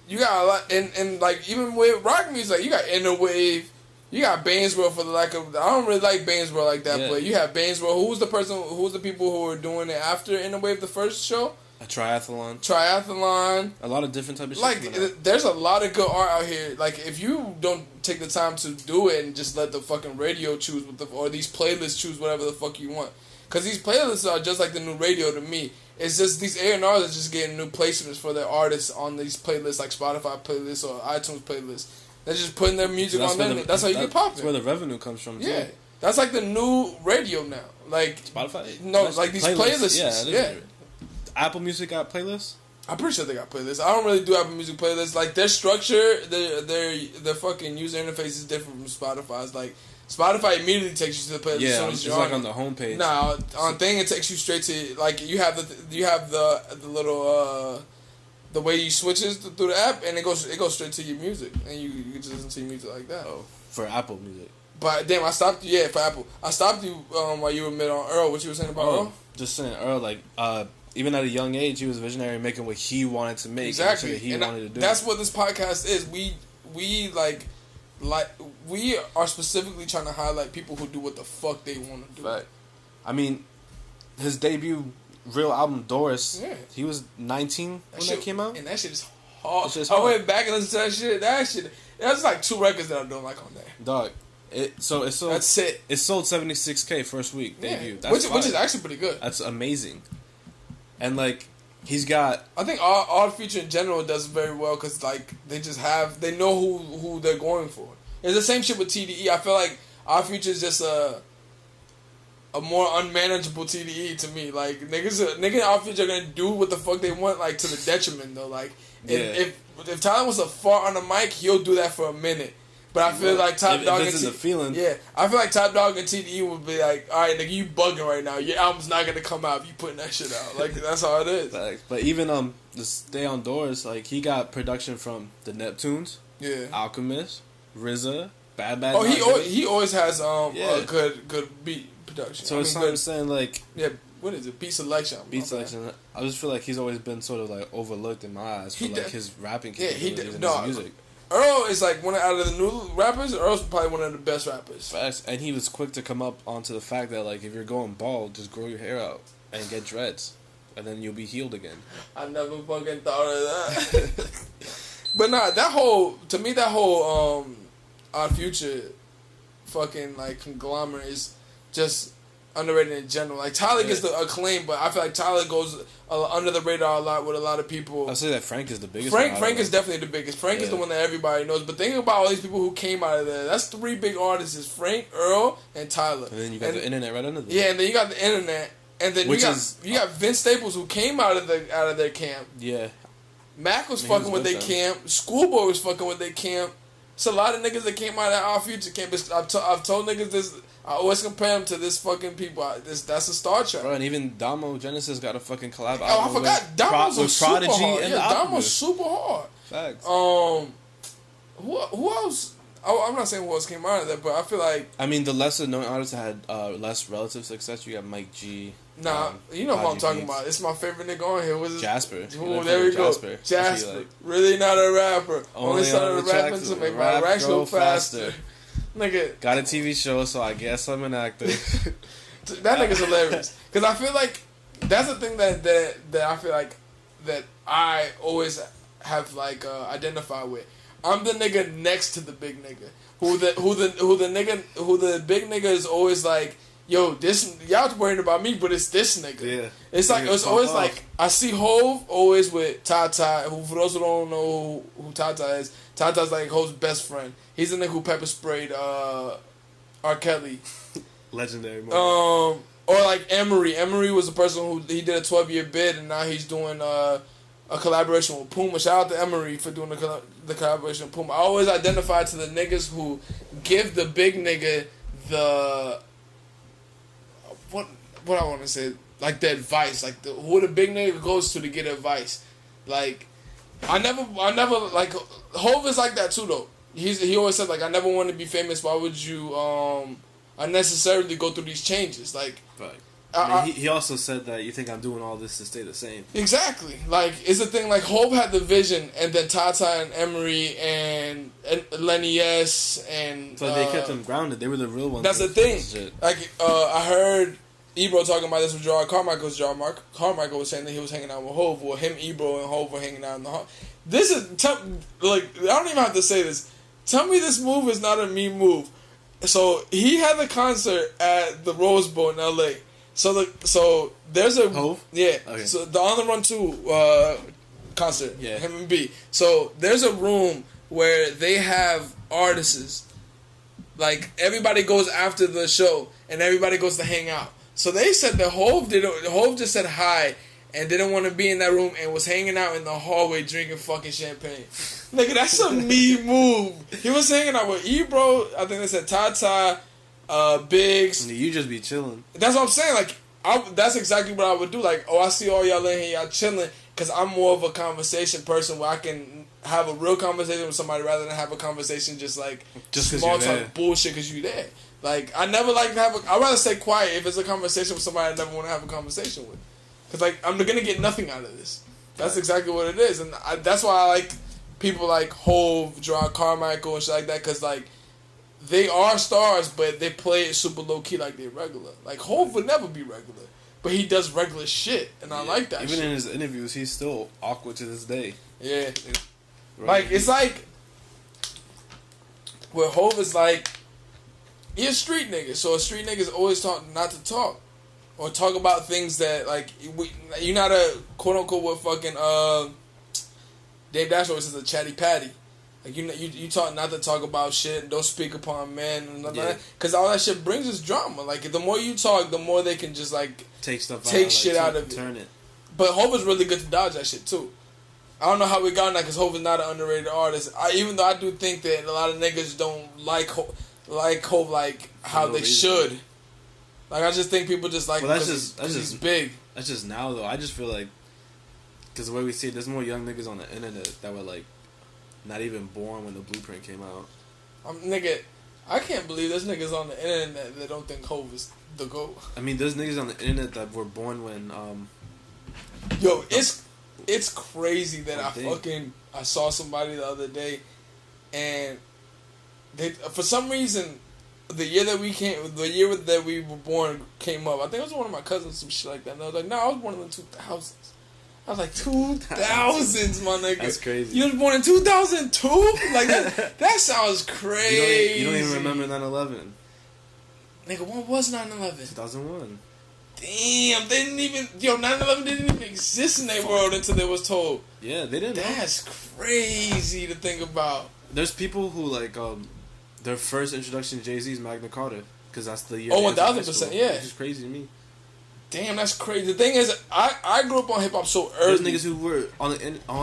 You got a lot, and like even with rock music, like you got Inner Wave, you got Bainesboro for the lack of. I don't really like Bainesboro like that, but you have Bainesboro. Who's the people who were doing it after Inner Wave, the first show? A triathlon. A lot of different types of shit. Like, there's a lot of good art out here. Like, if you don't take the time to do it and just let the fucking radio choose or these playlists choose whatever the fuck you want. Because these playlists are just like the new radio to me. It's just these A&Rs are just getting new placements for their artists on these playlists, like Spotify playlists or iTunes playlists. They're just putting their music on there. That's how you get popular. That's where the revenue comes from, too. Yeah. That's like the new radio now. Like Spotify? No, like these playlists. Yeah. Apple Music got playlists? I'm pretty sure they got playlists. I don't really do Apple Music playlists. Like, their structure, their fucking user interface is different from Spotify's. Like, Spotify immediately takes you to the playlist as soon as you're like on the homepage. Nah, on thing it takes you straight to, like, you have the little the way you switches through the app, and it goes straight to your music, and you just listen to your music like that. Oh, for Apple Music. But damn, I stopped you. Yeah, for Apple, I stopped you while you were mid on Earl. What you were saying about Earl? Just saying Earl, like even at a young age, he was visionary, making what he wanted to make. Exactly, he wanted to do. That's what this podcast is. We we are specifically trying to highlight people who do what the fuck they want to do. Right. I mean, his debut real album, Doris. Yeah. He was 19 when that came out, and that shit is hard. I went back and listened to that shit. That's like 2 records that I don't like on there. Dog. It sold. That's it. It sold 76K first week debut. Yeah. Which is actually pretty good. That's amazing. And like he's got. I think Odd Future in general does very well because like they know who they're going for. It's the same shit with TDE. I feel like Odd Future is just a more unmanageable TDE to me. Like niggas and Odd Future are gonna do what the fuck they want, like to the detriment though. Like if Tyler wants to fart on the mic, he'll do that for a minute. But I feel like Top Dog and I feel like Top Dog and TDE would be like, all right, nigga, you bugging right now. Your album's not gonna come out if you putting that shit out. Like that's how it is. But even the Stay on Doors, like he got production from the Neptunes, Alchemist, RZA, Bad Bad. Oh, he always has a good beat production. So it's I'm saying like what is it? Beat selection. Beat selection. I just feel like he's always been sort of like overlooked in my eyes for like his rapping capabilities and his music. Earl is like out of the new rappers. Earl's probably one of the best rappers. Fast, and he was quick to come up onto the fact that like if you're going bald, just grow your hair out and get dreads, and then you'll be healed again. I never fucking thought of that. But nah, that whole Odd Future fucking like conglomerate is just underrated in general. Like Tyler gets the acclaim, but I feel like Tyler goes under the radar a lot with a lot of people. I'll say that Frank is the biggest. Frank is definitely the biggest. Frank is the one that everybody knows. But think about all these people who came out of there. That's 3 big artists: is Frank, Earl, and Tyler. And then you got the internet right under them. Yeah, and then you got the internet, and then you got Vince Staples who came out of their camp. Yeah, Mac was fucking with their camp. Schoolboy was fucking with their camp. It's a lot of niggas that came out of Our Future camp. I've told niggas this. I always compare them to this fucking people. That's a Star Trek. Bro, and even Damo Genesis got a fucking collab. Oh, I forgot. Damo's super Prodigy hard. And Damo's super hard. Facts. Who else? I'm not saying who else came out of that, but I feel like. I mean, the lesser known artists that had less relative success. You got Mike G. Nah, you know what I'm talking about. It's my favorite nigga on here. Was Jasper. Oh, there we go. Jasper. Like, really not a rapper. Only started rapping to make my raps go faster. Nigga. Got a TV show, so I guess I'm an actor. That nigga's hilarious. Because I feel like that's the thing that I feel like that I always have like identified with. I'm the nigga next to the big nigga. Who the big nigga is always like, yo, this y'all worried about me, but it's this nigga. Yeah. It's like it's always like I see Hove always with Tata. Who for those who don't know who Tata is, Tata's like Hove's best friend. He's the nigga who pepper sprayed R. Kelly. Legendary. Or like Emery. Emery was the person who he did a 12-year bid, and now he's doing a collaboration with Puma. Shout out to Emery for doing the collaboration with Puma. I always identify to the niggas who give the big nigga the what I want to say, like the advice, like who the big nigga goes to get advice. Like I never like Hov is like that too though. he always said like, I never want to be famous. Why would you unnecessarily go through these changes? Like, Right. I mean, he also said that you think I'm doing all this to stay the same. Exactly. Like, it's the thing, like, Hov had the vision, and then Tata and Emery and Lenny S. and... So they kept them grounded. They were the real ones. That's the thing. Like, I heard Ebro talking about this with Gerard Carmichael. Gerard Carmichael was saying that he was hanging out with Hov, or him, Ebro, and Hov were hanging out in the hall. This is... like, I don't even have to say this. Tell me this move is not a me move. So, he had the concert at the Rose Bowl in L.A., So there's a Hov? Yeah. Okay. So the On the Run 2 concert, yeah, him and B. So there's a room where they have artists. Like, everybody goes after the show and everybody goes to hang out. So they said that Hov just said hi and didn't want to be in that room and was hanging out in the hallway drinking fucking champagne. Nigga, that's a me move. He was hanging out with Ebro. I think they said Tata. Biggs. You just be chilling. That's what I'm saying. Like, that's exactly what I would do. Like, I see all y'all in here, y'all chilling, because I'm more of a conversation person where I can have a real conversation with somebody rather than have a conversation just small talk bullshit because you there. Like, I never like to have I'd rather stay quiet if it's a conversation with somebody I never want to have a conversation with. Because, like, I'm going to get nothing out of this. That's exactly what it is. And that's why I like people like Hov, Gerard Carmichael, and shit like that, because, like, they are stars, but they play it super low key like they're regular. Like, Hov would never be regular, but he does regular shit, and I like that. Even shit. In his interviews, he's still awkward to this day. Yeah, like it's like where Hov is like, he's a street nigga, so a street nigga is always taught not to talk or talk about things that like you're not a quote unquote what fucking Dave Dash always says a chatty patty. Like, you taught not to talk about shit, don't speak upon men, and nothing like that. Because all that shit brings us drama. Like, the more you talk, the more they can just, like, take shit out of it. Turn it. But Hov is really good to dodge that shit, too. I don't know how we got on that, because Hov is not an underrated artist. Even though I do think that a lot of niggas don't like Hov like how they should. Like, I just think people just like him because he's big. That's just now, though. I just feel like, because the way we see it, there's more young niggas on the internet that were, like, not even born when the Blueprint came out. Nigga, I can't believe there's niggas on the internet that don't think Hov is the GOAT. I mean, there's niggas on the internet that were born when, Yo, it's crazy that I saw somebody the other day, and they, for some reason, the year that we were born came up. I think it was one of my cousins, some shit like that. And I was like, no, I was born in the 2000s. I was like, 2000s, my nigga. That's crazy. You was born in 2002? Like, that sounds crazy. You don't even remember 9/11. Nigga, when was 9/11? 2001. Damn, they didn't even... Yo, 9/11 didn't even exist in their world until they was told. Yeah, they didn't. That's crazy to think about. There's people who, like, their first introduction to Jay-Z is Magna Carta. Because that's the year... Oh, 1000%, yeah. Which is crazy to me. Damn, that's crazy. The thing is, I grew up on hip hop so early. There's niggas who were on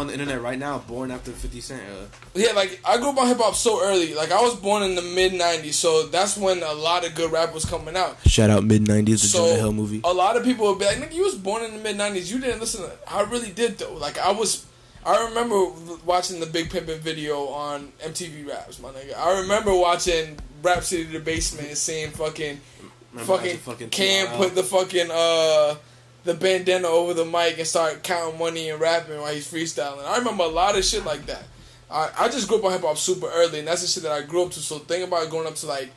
the internet right now, born after 50 Cent. Yeah, like, I grew up on hip hop so early. Like, I was born in the mid '90s, so that's when a lot of good rap was coming out. Shout out mid '90s, the Jonah Hill movie. A lot of people would be like, "Nigga, you was born in the mid '90s. You didn't listen." I really did though. Like, I remember watching the Big Pimpin' video on MTV Raps, my nigga. I remember watching Rap City to the Basement and seeing fucking Cam put the fucking the bandana over the mic and start counting money and rapping while he's freestyling. I remember a lot of shit like that. I just grew up on hip hop super early, and that's the shit that I grew up to. So think about going up to like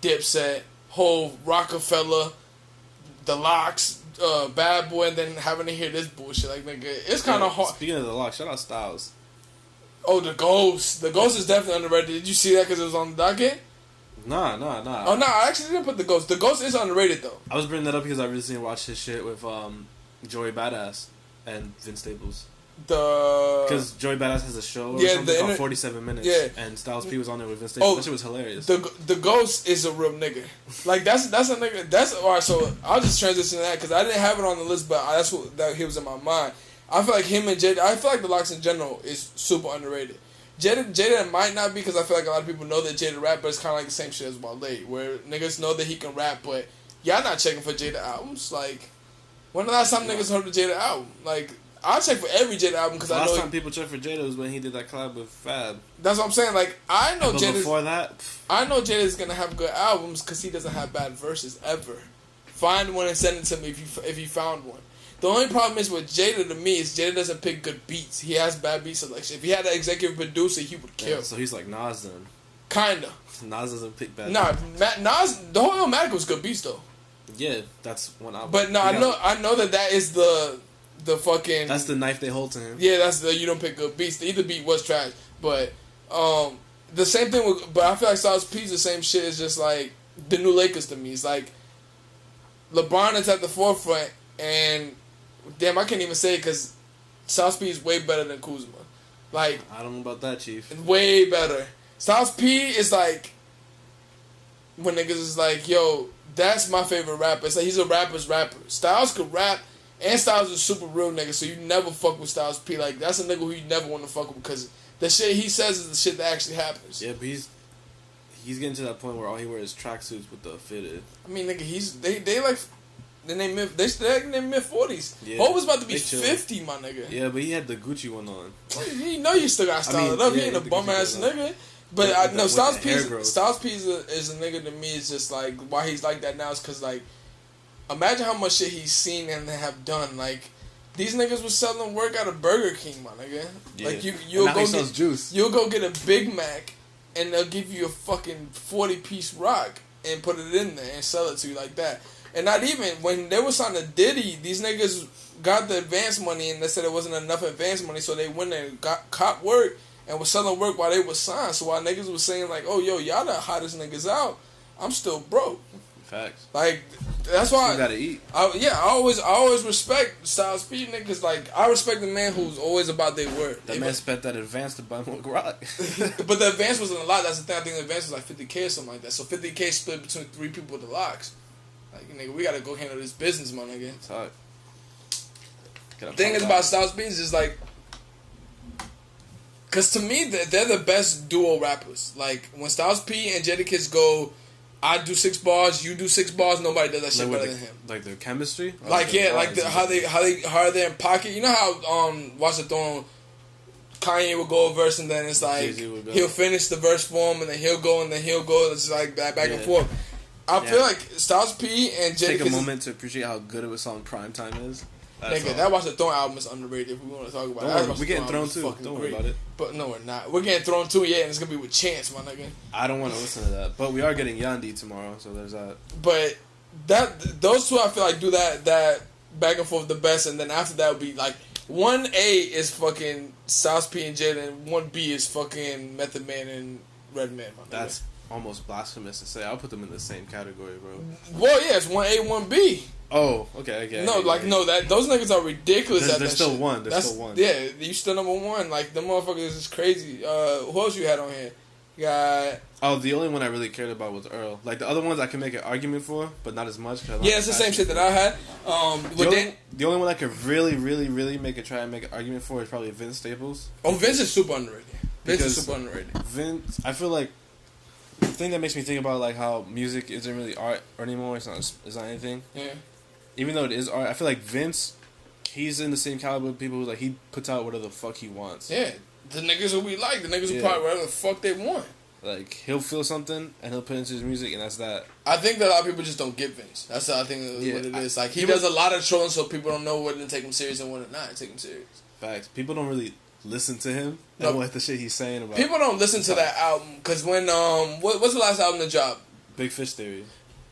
Dipset, Hov, Rockefeller, The Lox, Bad Boy, and then having to hear this bullshit. Like, nigga, it's kind of hard. Speaking of The Lox, shout out Styles. Oh, The Ghost. The Ghost is definitely underrated. Did you see that because it was on the docket? Nah. Oh, no, I actually didn't put The Ghost. The Ghost is underrated, though. I was bringing that up because I recently watched his shit with Joey Badass and Vince Staples. Because Joey Badass has a show or something called 47 Minutes. Yeah. And Styles P was on there with Vince Staples. That shit was hilarious. The Ghost is a real nigga. Like, that's a nigga. Alright, so I'll just transition to that because I didn't have it on the list, but he was in my mind. I feel like him and Jada, I feel like The Lox in general is super underrated. Jada might not be because I feel like a lot of people know that Jada rap, but it's kind of like the same shit as Wale, where niggas know that he can rap, but y'all not checking for Jada albums. Like, when the last time niggas heard the Jada album? Like, I'll check for every Jada album because I know. Last time people checked for Jada was when he did that collab with Fab. That's what I'm saying. Like I know But before that, I know Jada's gonna have good albums because he doesn't have bad verses ever. Find one and send it to me if you found one. The only problem is with Jada to me is Jada doesn't pick good beats. He has bad beat selection. If he had an executive producer, he would kill. yeah, so he's like Nas then. Kinda. Nas doesn't pick bad. Nah, Nas. The whole Illmatic was good beats though. Yeah, that's one album. But no, I know that is the fucking. That's the knife they hold to him. Yeah, that's the you don't pick good beats. Either beat was trash, but the same thing with. But I feel like Styles P's the same shit. It's just like the new Lakers to me. It's like LeBron is at the forefront, and damn, I can't even say it because Styles P is way better than Kuzma. Like I don't know about that, Chief. Way better. Styles P is like when niggas is like, yo, that's my favorite rapper. It's like he's a rapper's rapper. Styles could rap, and Styles is a super real nigga, so you never fuck with Styles P. Like that's a nigga who you never want to fuck with because the shit he says is the shit that actually happens. Yeah, but he's getting to that point where all he wears is tracksuits with the fitted. I mean, nigga, they like. Then they mid 40s. Yeah, Ho was about to be 50, my nigga. Yeah, but he had the Gucci one on. You know you still got to style it up. He ain't a bum ass nigga. But I know Styles P is a nigga to me. Is just like why he's like that now is because like imagine how much shit he's seen and have done. Like these niggas was selling work out of Burger King, my nigga. Yeah. Like you'll go get juice. You'll go get a Big Mac and they'll give you a fucking 40-piece rock and put it in there and sell it to you like that. And not even when they were signing Diddy, these niggas got the advance money and they said it wasn't enough advance money, so they went and got cop work and was selling work while they was signed. So while niggas was saying like, "Oh yo, y'all the hottest niggas out," I'm still broke. Facts. Like that's why you gotta eat. I always respect Styles P niggas. Like I respect the man who's always about their word. That man spent that advance to buy more rock. But the advance wasn't a lot. That's the thing. I think the advance was like $50K or something like that. So $50K split between 3 people with the locks. Like, nigga, we gotta go handle this business, my nigga. Talk. The thing is about Styles P is just like, cause to me they're the best duo rappers. Like when Styles P and Jadakiss go, I do 6 bars, you do 6 bars. Nobody does that shit better than him. Like their chemistry. Like yeah, like how they're in pocket. You know how Watch the Throne, Kanye would go a verse and then it's like he'll finish the verse for him and then he'll go. It's like back and forth. I feel like Styles P and Jadakiss. Take a moment to appreciate how good of a song Primetime is. Nigga, that Watch the Throne album is underrated if we want to talk about it. We're getting thrown too. Don't worry about it. But no, we're not. We're getting thrown too, yeah, and it's going to be with Chance, my nigga. I don't want to listen to that. But we are getting Yandi tomorrow, so there's that. But those two I feel like do that back and forth the best, and then after that would be like 1A is fucking Styles P and Jada, and 1B is fucking Method Man and Redman, my nigga. That's almost blasphemous to say. I'll put them in the same category, bro. Well, yeah, it's 1A, 1B. Oh, okay. No, those niggas are ridiculous at they're that still shit. one. They're still one. Yeah, you still number one. Like, the motherfuckers is crazy. Who else you had on here? You got... Oh, the only one I really cared about was Earl. Like, the other ones I can make an argument for, but not as much. Yeah, it's the same shit that I had. The only one I could really, really, really make an argument for is probably Vince Staples. Oh, Vince is super underrated. Vince, I feel like the thing that makes me think about like how music isn't really art anymore. It's not anything. Yeah. Even though it is art, I feel like Vince, he's in the same caliber of people who like he puts out whatever the fuck he wants. Yeah, the niggas who we like, the niggas who probably whatever the fuck they want. Like he'll feel something and he'll put it into his music, and that's that. I think that a lot of people just don't get Vince. That's what I think what it is. Like he does a lot of trolling, so people don't know when to take him serious and when to not take him serious. Facts. People don't really listen to him and what the shit he's saying about. People don't listen to that album because when what's the last album that dropped? Big Fish Theory.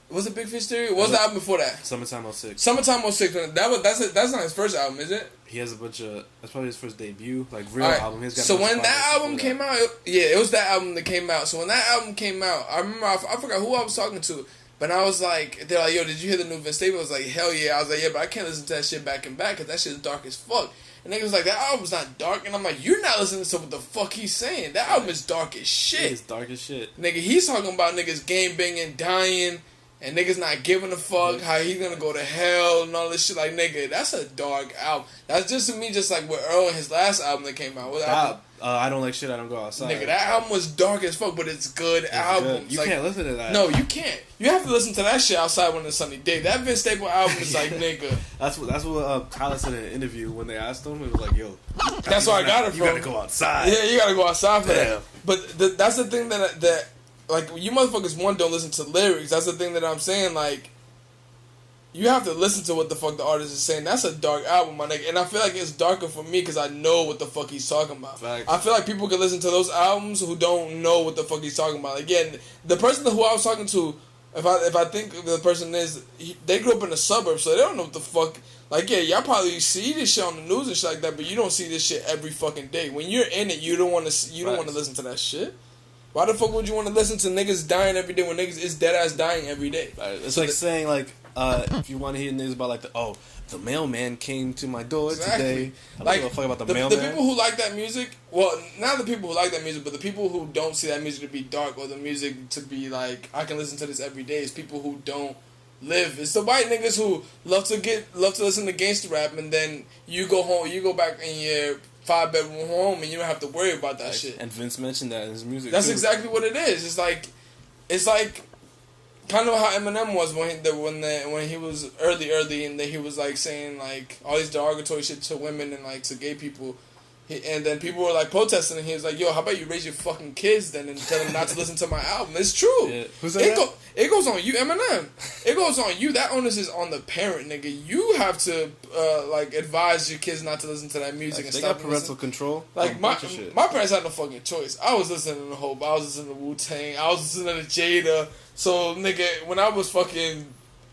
Was it Big Fish Theory? What was the album before that? Summertime 06. Summertime 06. That's not his first album, is it? He has a bunch of... That's probably his first debut, like real album. He's got so when that album came out, it was that album that came out. So when that album came out, I remember I forgot who I was talking to, but I was like, they're like, yo, did you hear the new Vince Staples? I was like, hell yeah. I was like, yeah, but I can't listen to that shit back and back because that shit's dark as fuck. And niggas was like, that album's not dark. And I'm like, you're not listening to what the fuck he's saying. That album is dark as shit. It's dark as shit. Nigga, he's talking about niggas game banging, dying, and niggas not giving a fuck, how he's gonna go to hell and all this shit. Like, nigga, that's a dark album. That's just to me, just like with Earl and his last album that came out. Stop. I don't like shit. I don't go outside. Nigga, that album was dark as fuck, but it's good album. You can't listen to that. No, you can't. You have to listen to that shit outside when it's sunny day. That Vince Staples album is like, nigga. That's what Tyler said in an interview when they asked him. It was like, yo, that's where I got it from. You gotta go outside. Yeah, you gotta go outside for that. But that's the thing that like, you motherfuckers, one, don't listen to lyrics. That's the thing that I'm saying, like, you have to listen to what the fuck the artist is saying. That's a dark album, my nigga. And I feel like it's darker for me because I know what the fuck he's talking about. Facts. I feel like people can listen to those albums who don't know what the fuck he's talking about. Again, the person who I was talking to, if I think the person is, they grew up in the suburbs, so they don't know what the fuck. Like, yeah, y'all probably see this shit on the news and shit like that, but you don't see this shit every fucking day. When you're in it, you don't want to listen to that shit. Why the fuck would you want to listen to niggas dying every day when niggas is dead ass dying every day? It's so like saying like, if you want to hear news about like the mailman came to my door today. I don't give a fuck about the mailman. The people who like that music, well, not the people who like that music, but the people who don't see that music to be dark or the music to be like, I can listen to this every day, is people who don't live. It's the white niggas who love to listen to gangster rap, and then you go home, you go back in your 5-bedroom home, and you don't have to worry about that shit. And Vince mentioned that in his music. That's too. exactly what it is. It's like kind of how Eminem was when he was early, and then he was like saying like all these derogatory shit to women and like to gay people, and then people were like protesting, and he was like, "Yo, how about you raise your fucking kids then and tell them not to listen to my album?" It's true. Yeah. Who said that? It goes on you, Eminem. It goes on you. That onus is on the parent, nigga. You have to like advise your kids not to listen to that music. Like, and they stop got parental control. Like my parents had no fucking choice. I was listening to Hope. I was listening to Wu-Tang. I was listening to Jada. So nigga, when I was fucking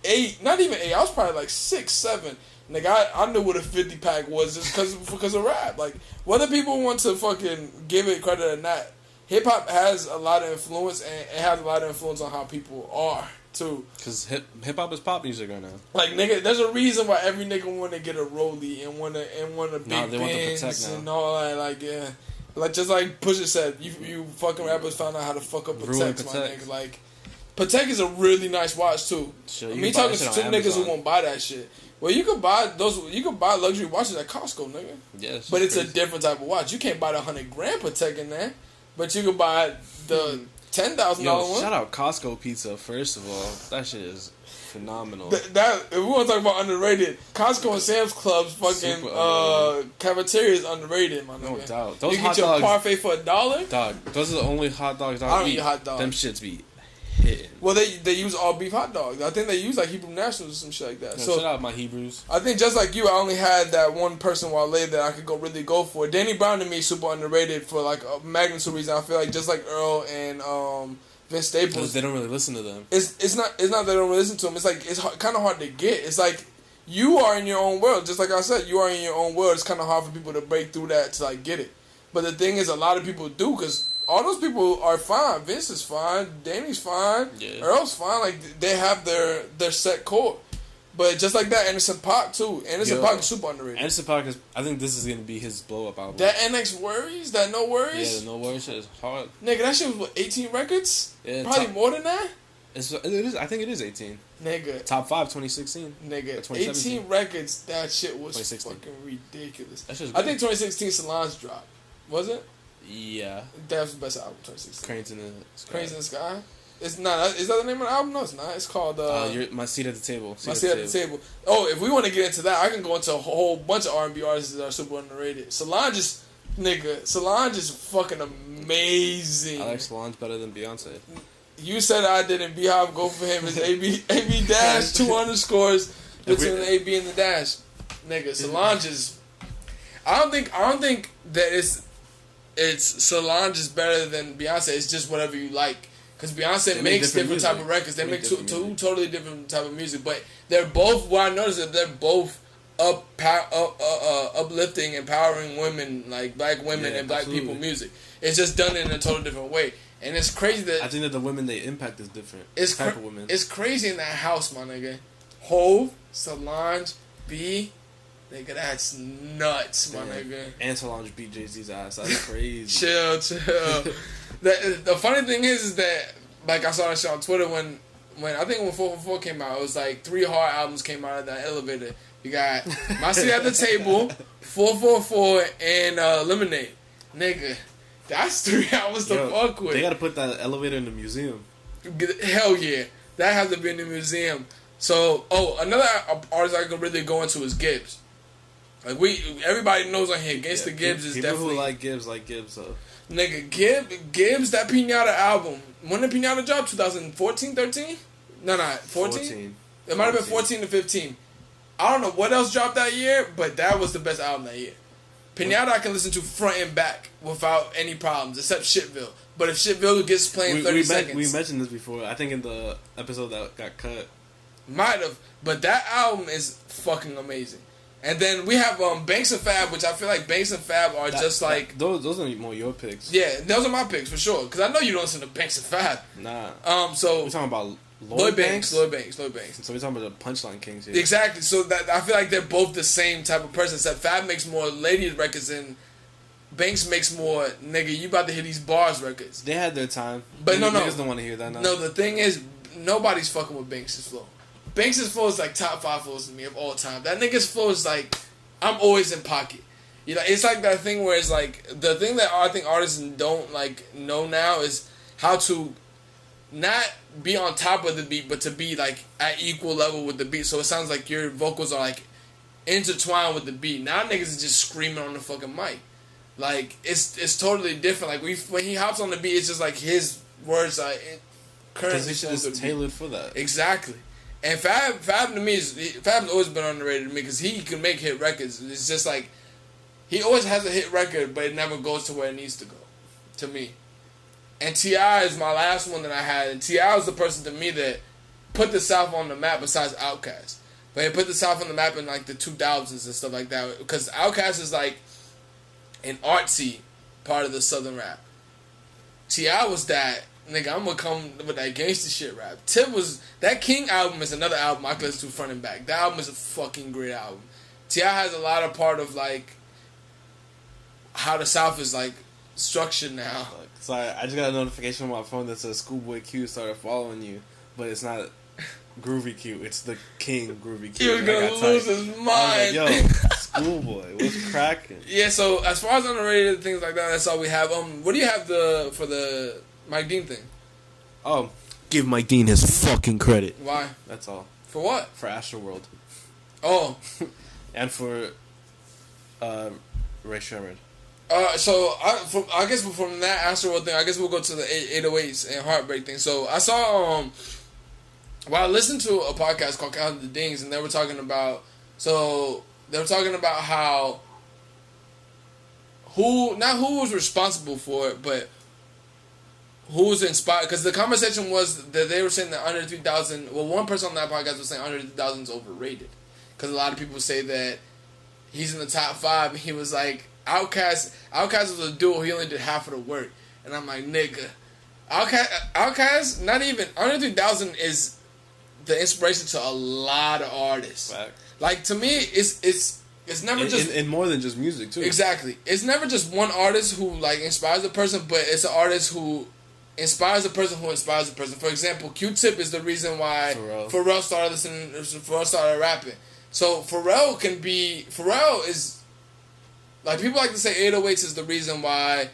8, not even 8, I was probably like 6, 7. Nigga, I knew what a 50 pack was just because of rap. Like, whether people want to fucking give it credit or not, hip hop has a lot of influence, and it has a lot of influence on how people are too. Because hip hop is pop music right now. Like, nigga, there's a reason why every nigga want to get a rollie and want a big Benz and all that. Like, yeah, like just like Pusha said, you fucking rappers found out how to fuck up Protect, my nigga. Like, Protect is a really nice watch too. Sure, Me talking to 2 niggas who won't buy that shit. Well, you could buy luxury watches at Costco, nigga. Yes, but it's crazy. A different type of watch. You can't buy the $100,000 Protect in there, but you could buy the $10,000 one. Shout out Costco pizza. First of all, that shit is phenomenal. That if we want to talk about underrated, Costco and Sam's Club's fucking cafeteria is underrated, my nigga. No doubt. Those you hot get your dogs, parfait for $1. Dog, those are the only hot dogs I don't eat hot dogs. Them shits be hitting. Well, they use all beef hot dogs. I think they use like Hebrew Nationals or some shit like that. Yeah, so shout out my Hebrews. I think just like you, I only had that one person while later that I could really go for. Danny Brown to me is super underrated for like a magnitude reason. I feel like just like Earl and Vince Staples, they don't really listen to them. It's not they don't really listen to them. It's like it's kind of hard to get. It's like you are in your own world. Just like I said, you are in your own world. It's kind of hard for people to break through that to like get it. But the thing is, a lot of people do because all those people are fine. Vince is fine. Danny's fine. Yeah. Earl's fine. Like, they have their set core. But just like that, Anderson .Paak, too. Anderson .Paak is super underrated. Anderson .Paak is... I think this is going to be his blow-up album. That NX Worries? That No Worries? Yeah, the No Worries shit is hard. Nigga, that shit was, what, 18 records? Yeah. Probably more than that? It is. I think it is 18. Nigga. Top 5, 2016. Nigga, 18 records, that shit was fucking ridiculous. I think 2016 Solange dropped. Was it? Yeah. That was the best album, 2016. Cranes in the Sky? It's not. Is that the name of the album? No, it's not. It's called... My Seat at the Table. My Seat at the Table. Oh, if we want to get into that, I can go into a whole bunch of R&B artists that are super underrated. Solange is fucking amazing. I like Solange better than Beyonce. You said I didn't. Beehive go for him. It's AB dash 2 underscores between the AB and the dash. Nigga, Solange is... I don't think that it's Solange is better than Beyonce. It's just whatever you like. Because Beyonce makes different type of records. They make two totally different type of music. But they're both, what I noticed is they're both uplifting, empowering women, like black women and black people music. It's just done in a totally different way. And it's crazy that... I think that the women they impact is different. Type of women. It's crazy in that house, my nigga. Hove, Solange, B... Nigga, that's nuts, my nigga. And Solange beat Jay-Z's ass. That's crazy. Chill. The funny thing is that, like, I saw that shit on Twitter when I think when 444 came out, it was like 3 hard albums came out of that elevator. You got My Seat at the Table, 444, and Lemonade. Nigga, that's 3 hours to fuck with. They gotta put that elevator in the museum. Hell yeah. That has to be in the museum. So, another artist I can really go into is Gibbs. Like, everybody knows on here, Gangsta Gibbs is definitely... People who like Gibbs, though. Nigga, Gibbs, that Pinata album. When did Pinata drop? 2014, 13? No, 14? It might have been 14 to 15. I don't know what else dropped that year, but that was the best album that year. Pinata I can listen to front and back without any problems, except Shitville. But if Shitville gets playing 30 seconds... We mentioned this before, I think in the episode that got cut. Might have. But that album is fucking amazing. And then we have Banks and Fab, which I feel like Banks and Fab are those are more your picks. Yeah, those are my picks for sure. Because I know you don't listen to Banks and Fab. Nah. So we're talking about Lloyd Banks. So we're talking about the Punchline Kings here. Exactly. So that I feel like they're both the same type of person. Except Fab makes more ladies records and Banks makes more nigga. You about to hit these bars records. They had their time, but no. Niggas don't want to hear that. No, the thing is, nobody's fucking with Banks' flow. Banks' flow is like top 5 flows to me of all time. That nigga's flow is like, I'm always in pocket. You know, it's like that thing where it's like, the thing that I think artists don't like know now is how to not be on top of the beat, but to be like at equal level with the beat. So it sounds like your vocals are like intertwined with the beat. Now niggas is just screaming on the fucking mic. Like, it's totally different. Like, when he hops on the beat, it's just like his words are currently because it's tailored for that. Exactly. And Fab to me Fab's always been underrated to me because he can make hit records. It's just like he always has a hit record, but it never goes to where it needs to go. To me, and T.I. is my last one that I had. And T.I. was the person to me that put the South on the map besides Outkast. But he put the South on the map in like the 2000s and stuff like that. Because Outkast is like an artsy part of the Southern rap. T.I. was that. Nigga, I'm gonna come with that gangster shit rap. Tip was... That King album is another album I can listen to front and back. That album is a fucking great album. T.I. has a lot of part of, like, how the South is, like, structured now. Sorry, I just got a notification on my phone that says Schoolboy Q started following you, but it's not Groovy Q. It's the King Groovy Q. He was gonna lose his mind. Yo, Schoolboy, what's cracking? Yeah, so as far as underrated things like that, that's all we have. What do you have for the Mike Dean thing? Oh, give Mike Dean his fucking credit. Why? That's all. For what? For Astroworld. Oh. And for Ray Sherman. So I guess from that Astroworld thing, I guess we'll go to the 808s and Heartbreak thing. So I saw I listened to a podcast called Count the Dings, and they were talking about how who was responsible for it, but who was inspired, because the conversation was that they were saying that Under 3000, well, one person on that podcast was saying Under 3000 is overrated, because a lot of people say that he's in the top 5, and he was like, Outkast was a duo, he only did half of the work, and I'm like, nigga, Outkast, not even, Under 3000 is the inspiration to a lot of artists. Fact. Like, to me, it's never just... And more than just music, too. Exactly. It's never just one artist who, like, inspires a person, but it's an artist who inspires a person who inspires a person. For example, Q-Tip is the reason why Pharrell started rapping. So Pharrell is... Like, people like to say 808s is the reason why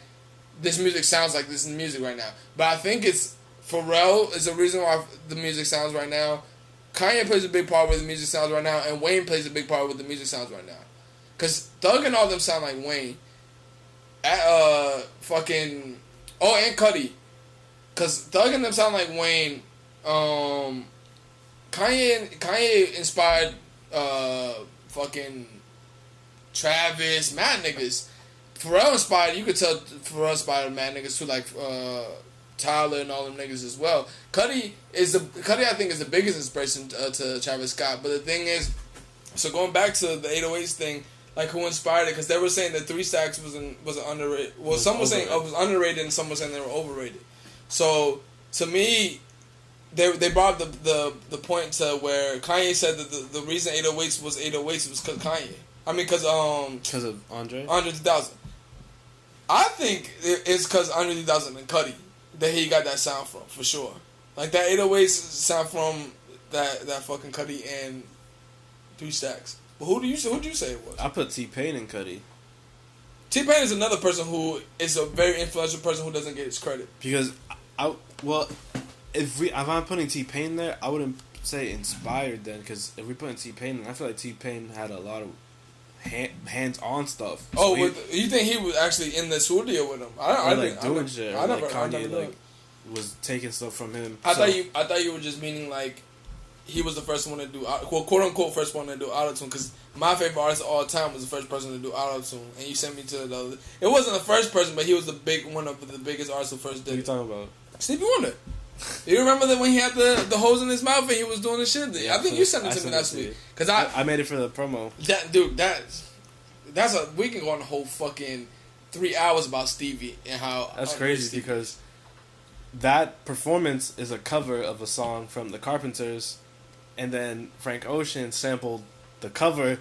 this music sounds like this music right now. But I think it's... Pharrell is the reason why the music sounds right now. Kanye plays a big part with the music sounds right now, and Wayne plays a big part with the music sounds right now. Because Thug and all them sound like Wayne. And Cudi. Because Thug and them sound like Wayne. Kanye inspired fucking Travis, mad niggas. Pharrell inspired, you could tell Pharrell inspired mad niggas too, like Tyler and all them niggas as well. Cudi I think is the biggest inspiration to Travis Scott. But the thing is, so going back to the 808s thing, like who inspired it? Because they were saying that 3 Stacks was underrated. Well, some were saying it was underrated, and some were saying they were overrated. So to me, they brought up the point to where Kanye said that the reason 808s was because Kanye. I mean, because of Andre 3000. I think it's because Andre 3000 and Cudi that he got that sound from, for sure. Like that 808s sound from that fucking Cudi and 3 Stacks. But who'd you say it was? I put T-Pain and Cudi. T-Pain is another person who is a very influential person who doesn't get his credit. Because if I'm putting T-Pain there, I wouldn't say inspired then, because if we put in T-Pain, I feel like T-Pain had a lot of hands-on stuff. So you think he was actually in the studio with him? I never Kanye was taking stuff from him. I thought you were just meaning like he was the first one to do quote unquote first one to do autotune, because my favorite artist of all time was the first person to do autotune, and you sent me to the other. It wasn't the first person, but he was one of the biggest artists who first did. What are you talking about? Stevie Wonder. You remember that when he had the holes in his mouth and he was doing the shit? Yeah, I think you sent it to me last week. Because I made it for the promo. We can go on a whole fucking 3 hours about Stevie and how... That's crazy because that performance is a cover of a song from the Carpenters, and then Frank Ocean sampled the cover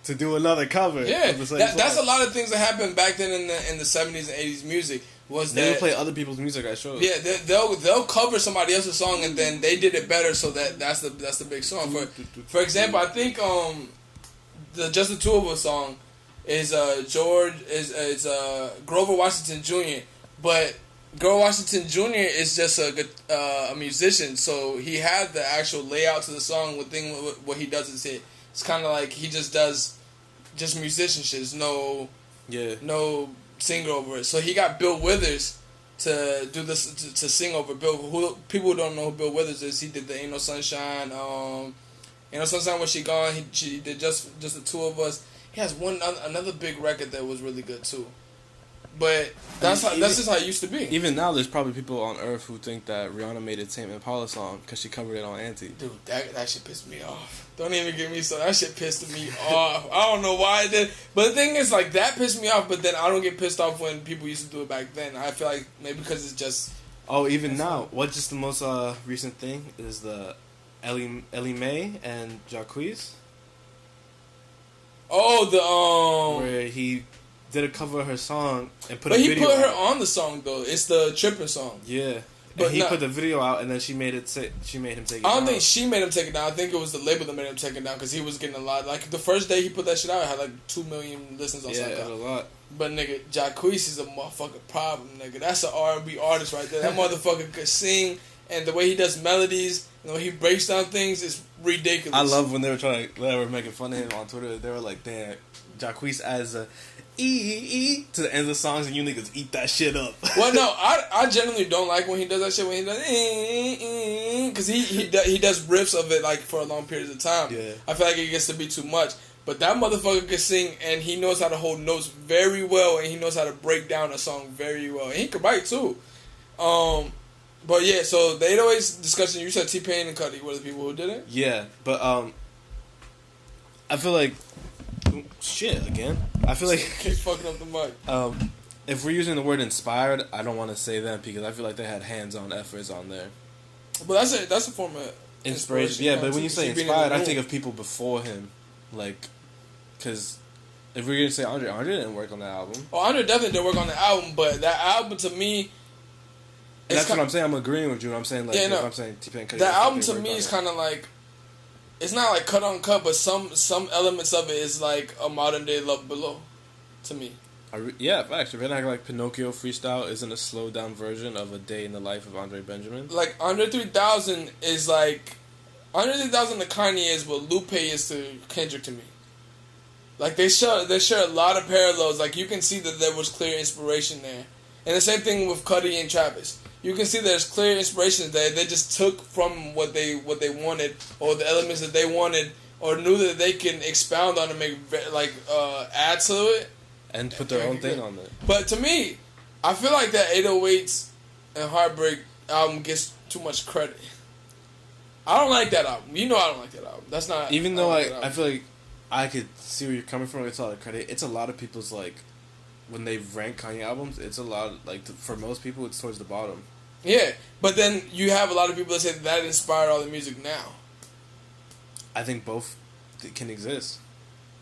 to do another cover. Yeah, that's a lot of things that happened back then in the 70s and 80s music. They would play other people's music at shows. Yeah, they'll cover somebody else's song and then they did it better, so that's the big song. For example, I think the Just the Two of Us song is Grover Washington Jr. But Grover Washington Jr. is just a musician, so he had the actual layout to the song. What he does is it's kind of like he just does just musicianship. There's no singer over it. So he got Bill Withers to do this to sing over Bill. People who don't know who Bill Withers is, he did the Ain't No Sunshine. Ain't No Sunshine When She Gone. She did just the two of us. He has another big record that was really good too. But that's just how it used to be. Even now, there's probably people on Earth who think that Rihanna made a Tame Impala song because she covered it on Auntie. Dude, that shit pissed me off. Don't even get me started. That shit pissed me off. I don't know why it did. But the thing is, like, that pissed me off, but then I don't get pissed off when people used to do it back then. I feel like maybe because it's just... Oh, even now. What's just the most recent thing is the Ellie Mae and Jacquees. Oh, where he did a cover of her song and put a video. But he put her out. on the song though. It's the Trippin' song. Yeah, but he put the video out and then she made him take it down. I don't think she made him take it down. I think it was the label that made him take it down because he was getting a lot. Like the first day he put that shit out, it had like 2 million listens on SoundCloud. Yeah, a lot. But nigga, Jacquees is a motherfucking problem, nigga. That's an R&B artist right there. That motherfucker could sing, and the way he does melodies, the way he breaks down things is ridiculous. I love when they were making fun of him on Twitter. They were like, "Damn, Jacquees adds a E to the end of the songs, and you niggas eat that shit up." Well, no, I generally don't like when he does that shit. When he does because he does riffs of it like for a long period of time. Yeah, I feel like it gets to be too much. But that motherfucker can sing, and he knows how to hold notes very well, and he knows how to break down a song very well, and he can write too. But yeah, so the 808s discussion. You said T-Pain and Cudi were the people who did it. Yeah, but I feel like shit again. I feel like keep fucking up the mic. If we're using the word inspired, I don't want to say them because I feel like they had hands-on efforts on there. But that's a form of inspiration. Yeah, but when you say inspired, I think of people before him, like, because if we're gonna say Andre didn't work on that album. Oh, Andre definitely didn't work on the album, but that album to me. That's what I'm saying. I'm agreeing with you. I'm saying like, I'm saying T-Pain. That album to me is kind of like, it's not like cut on cut, but some elements of it is like a modern day Love Below, to me. Yeah, facts. If it like Pinocchio Freestyle isn't a slowed down version of A Day in the Life of Andre Benjamin. Like Andre 3000 is like Andre 3000 to Kanye is what Lupe is to Kendrick to me. Like they share a lot of parallels. Like you can see that there was clear inspiration there, and the same thing with Cudi and Travis. You can see there's clear inspirations there. They just took from what they wanted, or the elements that they wanted, or knew that they can expound on and make add to it, and put their own thing on it. But to me, I feel like that 808s and Heartbreak album gets too much credit. I don't like that album. You know I don't like that album. That's not even though I feel like I could see where you're coming from. It's a lot of credit. It's a lot of people's like when they rank Kanye albums. It's a lot like for most people, it's towards the bottom. Yeah, but then you have a lot of people that say that inspired all the music now. I think both can exist.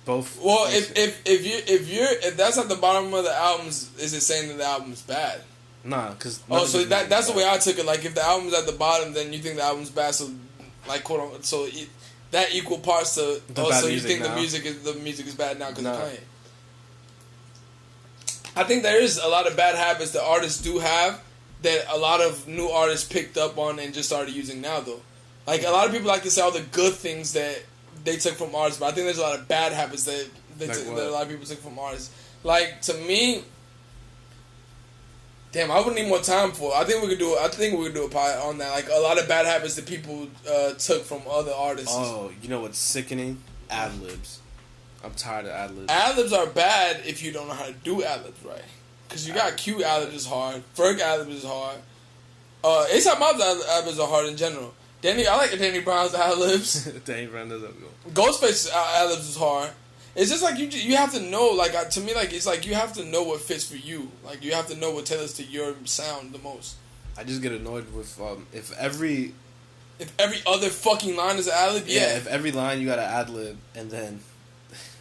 Both. Well, if that's at the bottom of the albums, is it saying that the album's bad? Nah, because so that's the way I took it. Like if the album's at the bottom, then you think the album's bad. So like quote unquote, so that equal parts to. So you think the music is bad now because of Kanye. I think there is a lot of bad habits that artists do have that a lot of new artists picked up on and just started using now, though. Like, a lot of people like to say all the good things that they took from artists, but I think there's a lot of bad habits that that a lot of people took from artists. Like, to me, damn, I would need more time for it. I think we could do a pod on that. Like, a lot of bad habits that people took from other artists. Oh, you know what's sickening? Ad-libs. I'm tired of ad-libs. Ad-libs are bad if you don't know how to do ad-libs right. Because you got Q ad-libs is hard. Ferg ad-libs is hard. A$AP Mob's ad-libs are hard in general. I like Danny Brown's ad-libs. Danny Brown does that good. Ghostface's ad-libs is hard. It's just like you have to know, like, to me, like, it's like you have to know what fits for you. Like, you have to know what tailors to your sound the most. I just get annoyed with if every other fucking line is an ad-lib, yeah. If every line you got an ad-lib, and then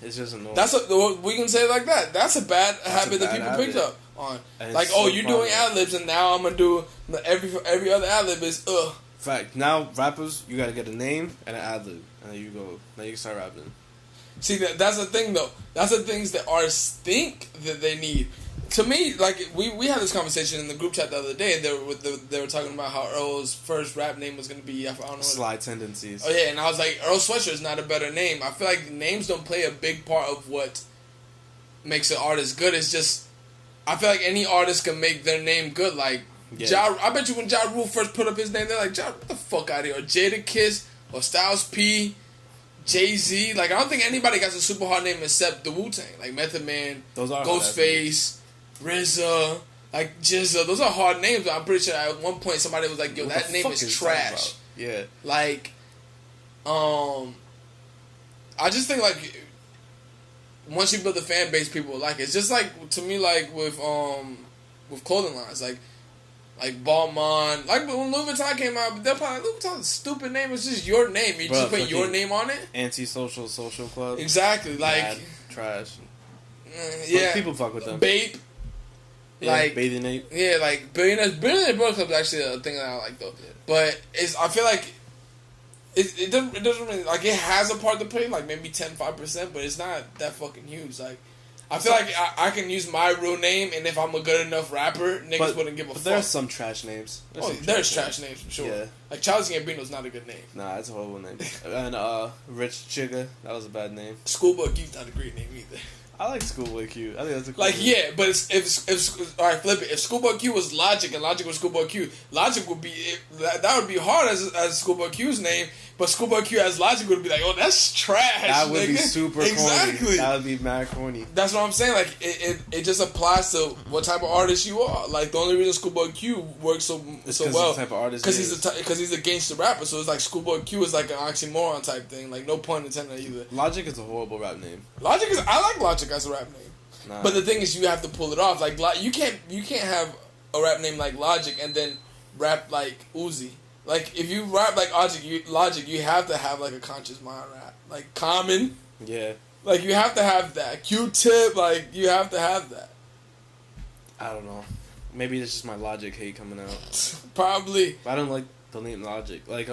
it's just annoying. We can say it like that. That's a bad habit that people picked up on. Like, so you're doing ad-libs, and now I'm gonna do every other ad-lib is Fact. Now rappers, you gotta get a name and an ad-lib, and then you can start rapping. See, that's the thing, though. That's the things that artists think that they need. To me, like, we had this conversation in the group chat the other day. They were talking about how Earl's first rap name was going to be, I don't know. Slide Tendencies. Oh, yeah, and I was like, Earl Sweatshirt is not a better name. I feel like names don't play a big part of what makes an artist good. It's just, I feel like any artist can make their name good. Like, yeah. I bet you when Ja Rule first put up his name, they're like, Ja, what the fuck out of here? Or Jadakiss, or Styles P, Jay-Z. Like, I don't think anybody got a super hard name except the Wu-Tang. Like, Method Man, Ghostface, RZA, like GZA. Those are hard names, but I'm pretty sure at one point somebody was like, yo, that name is trash. Yeah. Like, I just think, like, once you build a fan base, people will like it. It's just like, to me, like, with clothing lines. Like Balmain, like when Louis Vuitton came out, they're probably Louis Vuitton's stupid name. It's just your name. You just put your name on it. Anti-social social club. Exactly, like mad, trash. Yeah, but people fuck with them. Bape, yeah, like Bathing Ape. Yeah, like Billionaire Book Club is actually a thing that I like though. Yeah. But I feel like it doesn't really, like, it has a part to play, like maybe 5%, but it's not that fucking huge. Like, I feel like I can use my real name, and if I'm a good enough rapper, niggas wouldn't give a fuck. There's some trash names. There's trash names for sure. Yeah. Like, Childish Gambino's not a good name. Nah, it's a horrible name. And Rich Chigga, that was a bad name. Schoolboy Q's not a great name either. I like Schoolboy Q. I think that's a cool name. Yeah, but if all right, flip it. If Schoolboy Q was Logic and Logic was Schoolboy Q, Logic would be that would be hard as Schoolboy Q's name. But Schoolboy Q as Logic would be like, oh, that's trash. That would be super exactly. corny. That would be mad corny. That's what I'm saying. Like, it just applies to what type of artist you are. Like, the only reason Schoolboy Q works so well because he's a gangster rapper. So it's like Schoolboy Q is like an oxymoron type thing. Like, no pun intended either. Logic is a horrible rap name. I like Logic as a rap name. Nah. But the thing is, you have to pull it off. Like, you can't have a rap name like Logic and then rap like Uzi. Like, if you rap like Logic, you have to have, like, a conscious mind rap. Like, Common. Yeah. Like, you have to have that. Q-Tip, like, you have to have that. I don't know. Maybe it's just my Logic hate coming out. Probably. I don't like the name Logic. Like,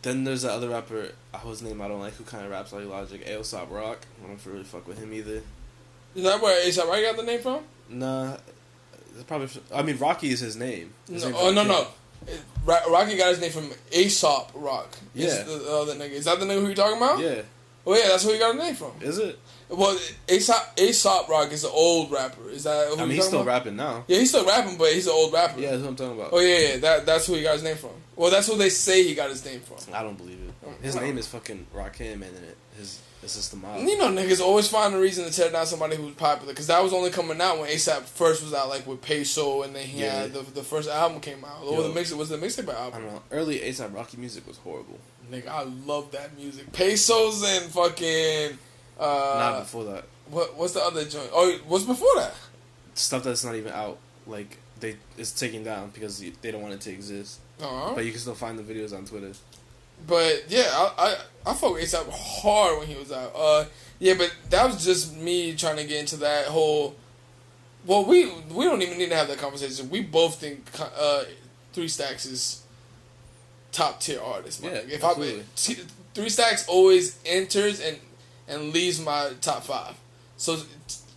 then there's the other rapper, whose name I don't like, who kind of raps like Logic, A$AP Rock. I don't really fuck with him either. Is that where A$AP Rocky got the name from? Nah. Probably. I mean, Rocky is his name. No. Rocky got his name from A$AP Rock. Yeah. The other nigga. Is that the nigga who you talking about? Yeah. Oh yeah, that's who he got his name from. Is it? Well, A$AP Rock is an old rapper. Is that who he's still rapping now. Yeah, he's still rapping, but he's an old rapper. Yeah, that's what I'm talking about. Oh yeah. That's who he got his name from. Well, that's who they say he got his name from. I don't believe it. His name is fucking Rakim, and it's just the mob. You know, niggas always find a reason to tear down somebody who's popular, because that was only coming out when A$AP first was out, like with Peso, and then he had the first album came out. Or was the mixtape album? I don't know. Early A$AP Rocky music was horrible. Nigga, I love that music. Pesos and fucking. Not before that. What's the other joint? Oh, what's before that? Stuff that's not even out. Like, it's taken down because they don't want it to exist. Uh-huh. But you can still find the videos on Twitter. But yeah, I fuck with A$AP hard when he was out. Yeah, but that was just me trying to get into that whole. Well, we don't even need to have that conversation. We both think 3 Stacks is top tier artist. Yeah, if absolutely. 3 Stacks always enters and leaves my top 5. So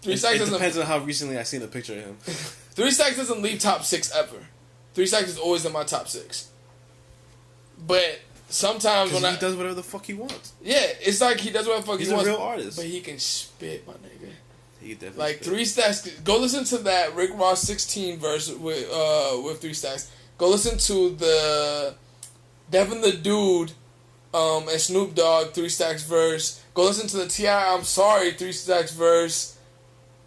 3 Stacks It doesn't. depends on how recently I seen a picture of him. 3 Stacks doesn't leave top 6 ever. 3 Stacks is always in my top 6. But sometimes when he does whatever the fuck he wants. Yeah, it's like he does whatever the fuck he wants. He's a real artist. But he can spit, my nigga. He definitely like spit. 3 Stacks. Go listen to that Rick Ross 16 verse with 3 Stacks. Go listen to the Devin the Dude and Snoop Dogg 3 Stacks verse. Go listen to the T.I. I'm Sorry 3 Stacks verse.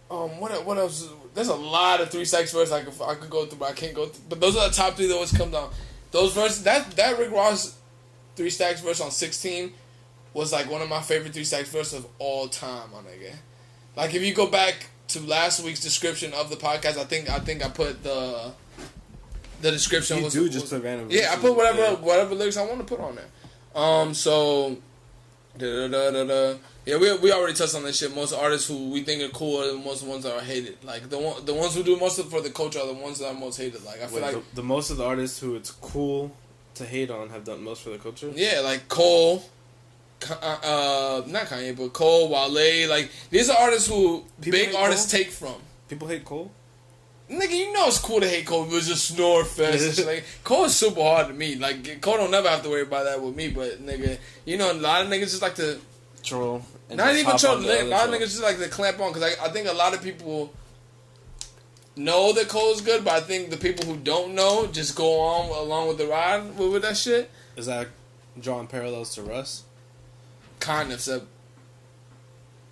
What else? There's a lot of 3 Stacks verse I could go through, but I can't go through. But those are the top 3 that always come down. Those verses, that Rick Ross 3 Stacks verse on 16 was like one of my favorite 3 Stacks verses of all time, my nigga. Like if you go back to last week's description of the podcast, I think I put the description. You do just put random. Yeah, I put whatever lyrics I want to put on there. So. Yeah, we already touched on this shit. Most artists who we think are cool are the most ones that are hated. Like the ones who do most of it for the culture are the ones that are most hated. Like I feel like the most of the artists who it's cool to hate on have done most for the culture. Yeah, like Cole, not Kanye, but Cole, Wale. Like these are artists who big artists take from. People hate Cole. Nigga, you know it's cool to hate Cole, but it's just snore fest and shit. Like, Cole is super hard to me. Like, Cole don't never have to worry about that with me, but, nigga, you know, a lot of niggas just like to... Troll. Not even troll. A lot of niggas just like to clamp on, because I think a lot of people know that Cole's good, but I think the people who don't know just go on along with the ride with that shit. Is that drawing parallels to Russ? Kind of, except...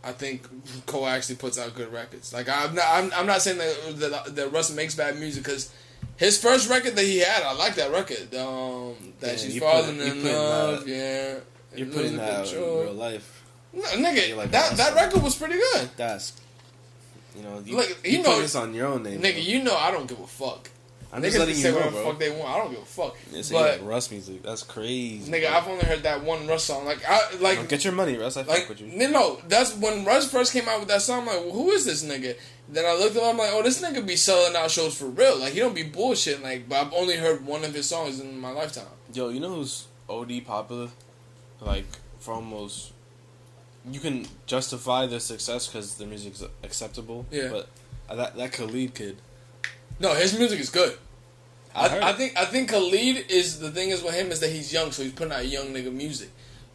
I think Cole actually puts out good records. Like I'm not saying that Russ makes bad music, because his first record that he had, I like that record. That she's falling in love. Yeah, you're putting that out in real life. No, nigga, like that record was pretty good. That's you know this on your own name. Nigga, you know I don't give a fuck. I'm just letting you know, whatever bro. the fuck they want. I don't give a fuck. It's but like Russ music. That's crazy. Nigga, bro. I've only heard that one Russ song. Get your money, Russ. I fuck with you. No, that's when Russ first came out with that song. I'm like, well, who is this nigga? Then I looked at him. I'm like, oh, this nigga be selling out shows for real. Like he don't be bullshitting. Like, but I've only heard one of his songs in my lifetime. Yo, you know who's OD popular? Like for almost, you can justify their success because the music's acceptable. Yeah. But that Khalid kid. No, his music is good. I think Khalid is the thing is with him is that he's young, so he's putting out young nigga music.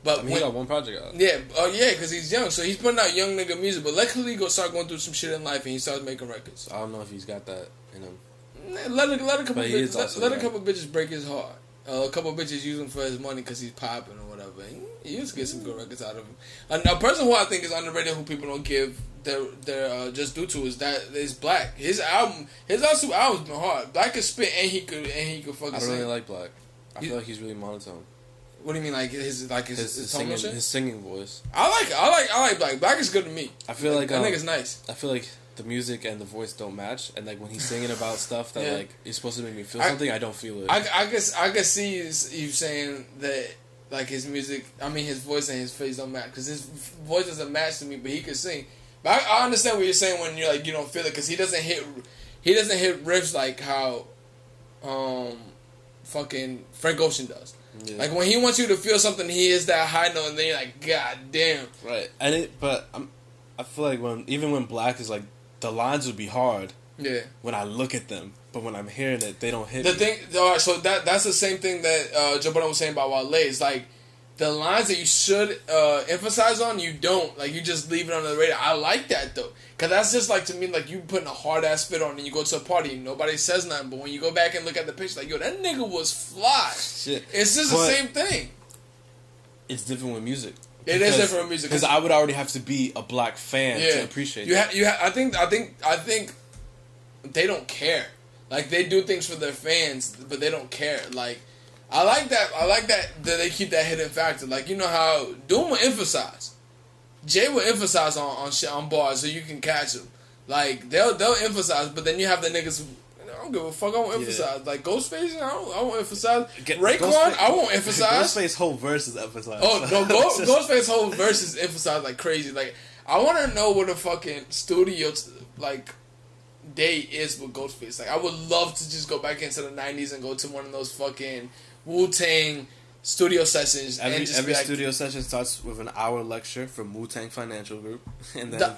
But he got one project out. Yeah, because he's young, so he's putting out young nigga music. But let Khalid start going through some shit in life, and he starts making records. I don't know if he's got that in him. Let a couple bitches break his heart. A couple bitches use him for his money because he's popping or whatever. He used to get some good records out of him. A person who I think is underrated, who people don't give their just due to, is Black. His last 2 albums been hard. Black could spit and he could fucking I don't sing. really like Black. I feel like he's really monotone. What do you mean, like his singing voice? I like Black. Black is good to me. I feel like that nigga's nice. I feel like the music and the voice don't match, and like when he's singing about stuff that like is supposed to make me feel something, I don't feel it. I guess see you saying that like his music, I mean his voice and his face don't match, because his voice doesn't match to me, but he can sing. But I understand what you're saying when you're like you don't feel it, because he doesn't hit riffs like how fucking Frank Ocean does. Yeah. Like when he wants you to feel something, he is that high note, and then you're like, God damn. Right, I feel like when Black is like, the lines would be hard. Yeah. When I look at them, but when I'm hearing it, they don't hit the me. thing. All right, so that's the same thing that Joe Budden was saying about Wale. It's like the lines that you should emphasize on, you don't. Like you just leave it on the radar. I like that though, because that's just like to me like you putting a hard ass fit on, and you go to a party and nobody says nothing, but when you go back and look at the picture, like yo, that nigga was fly. Shit. It's just the same thing. It's different with music. It is different with music because I would already have to be a Black fan to appreciate it. I think they don't care. Like they do things for their fans, but they don't care. Like I like that they keep that hidden factor. Like you know how Doom will emphasize, Jay will emphasize on bars so you can catch them. Like they'll emphasize, but then you have the niggas. I don't give a fuck. I won't emphasize. Like Ghostface, I won't emphasize. Raekwon, I won't emphasize. Ghostface whole verse is emphasized. Oh no, Ghostface whole verse is emphasized like crazy. Like I want to know what a fucking studio day is with Ghostface. Like I would love to just go back into the 90s and go to one of those fucking Wu-Tang studio sessions. Every studio session starts with an hour lecture from Wu-Tang Financial Group, and then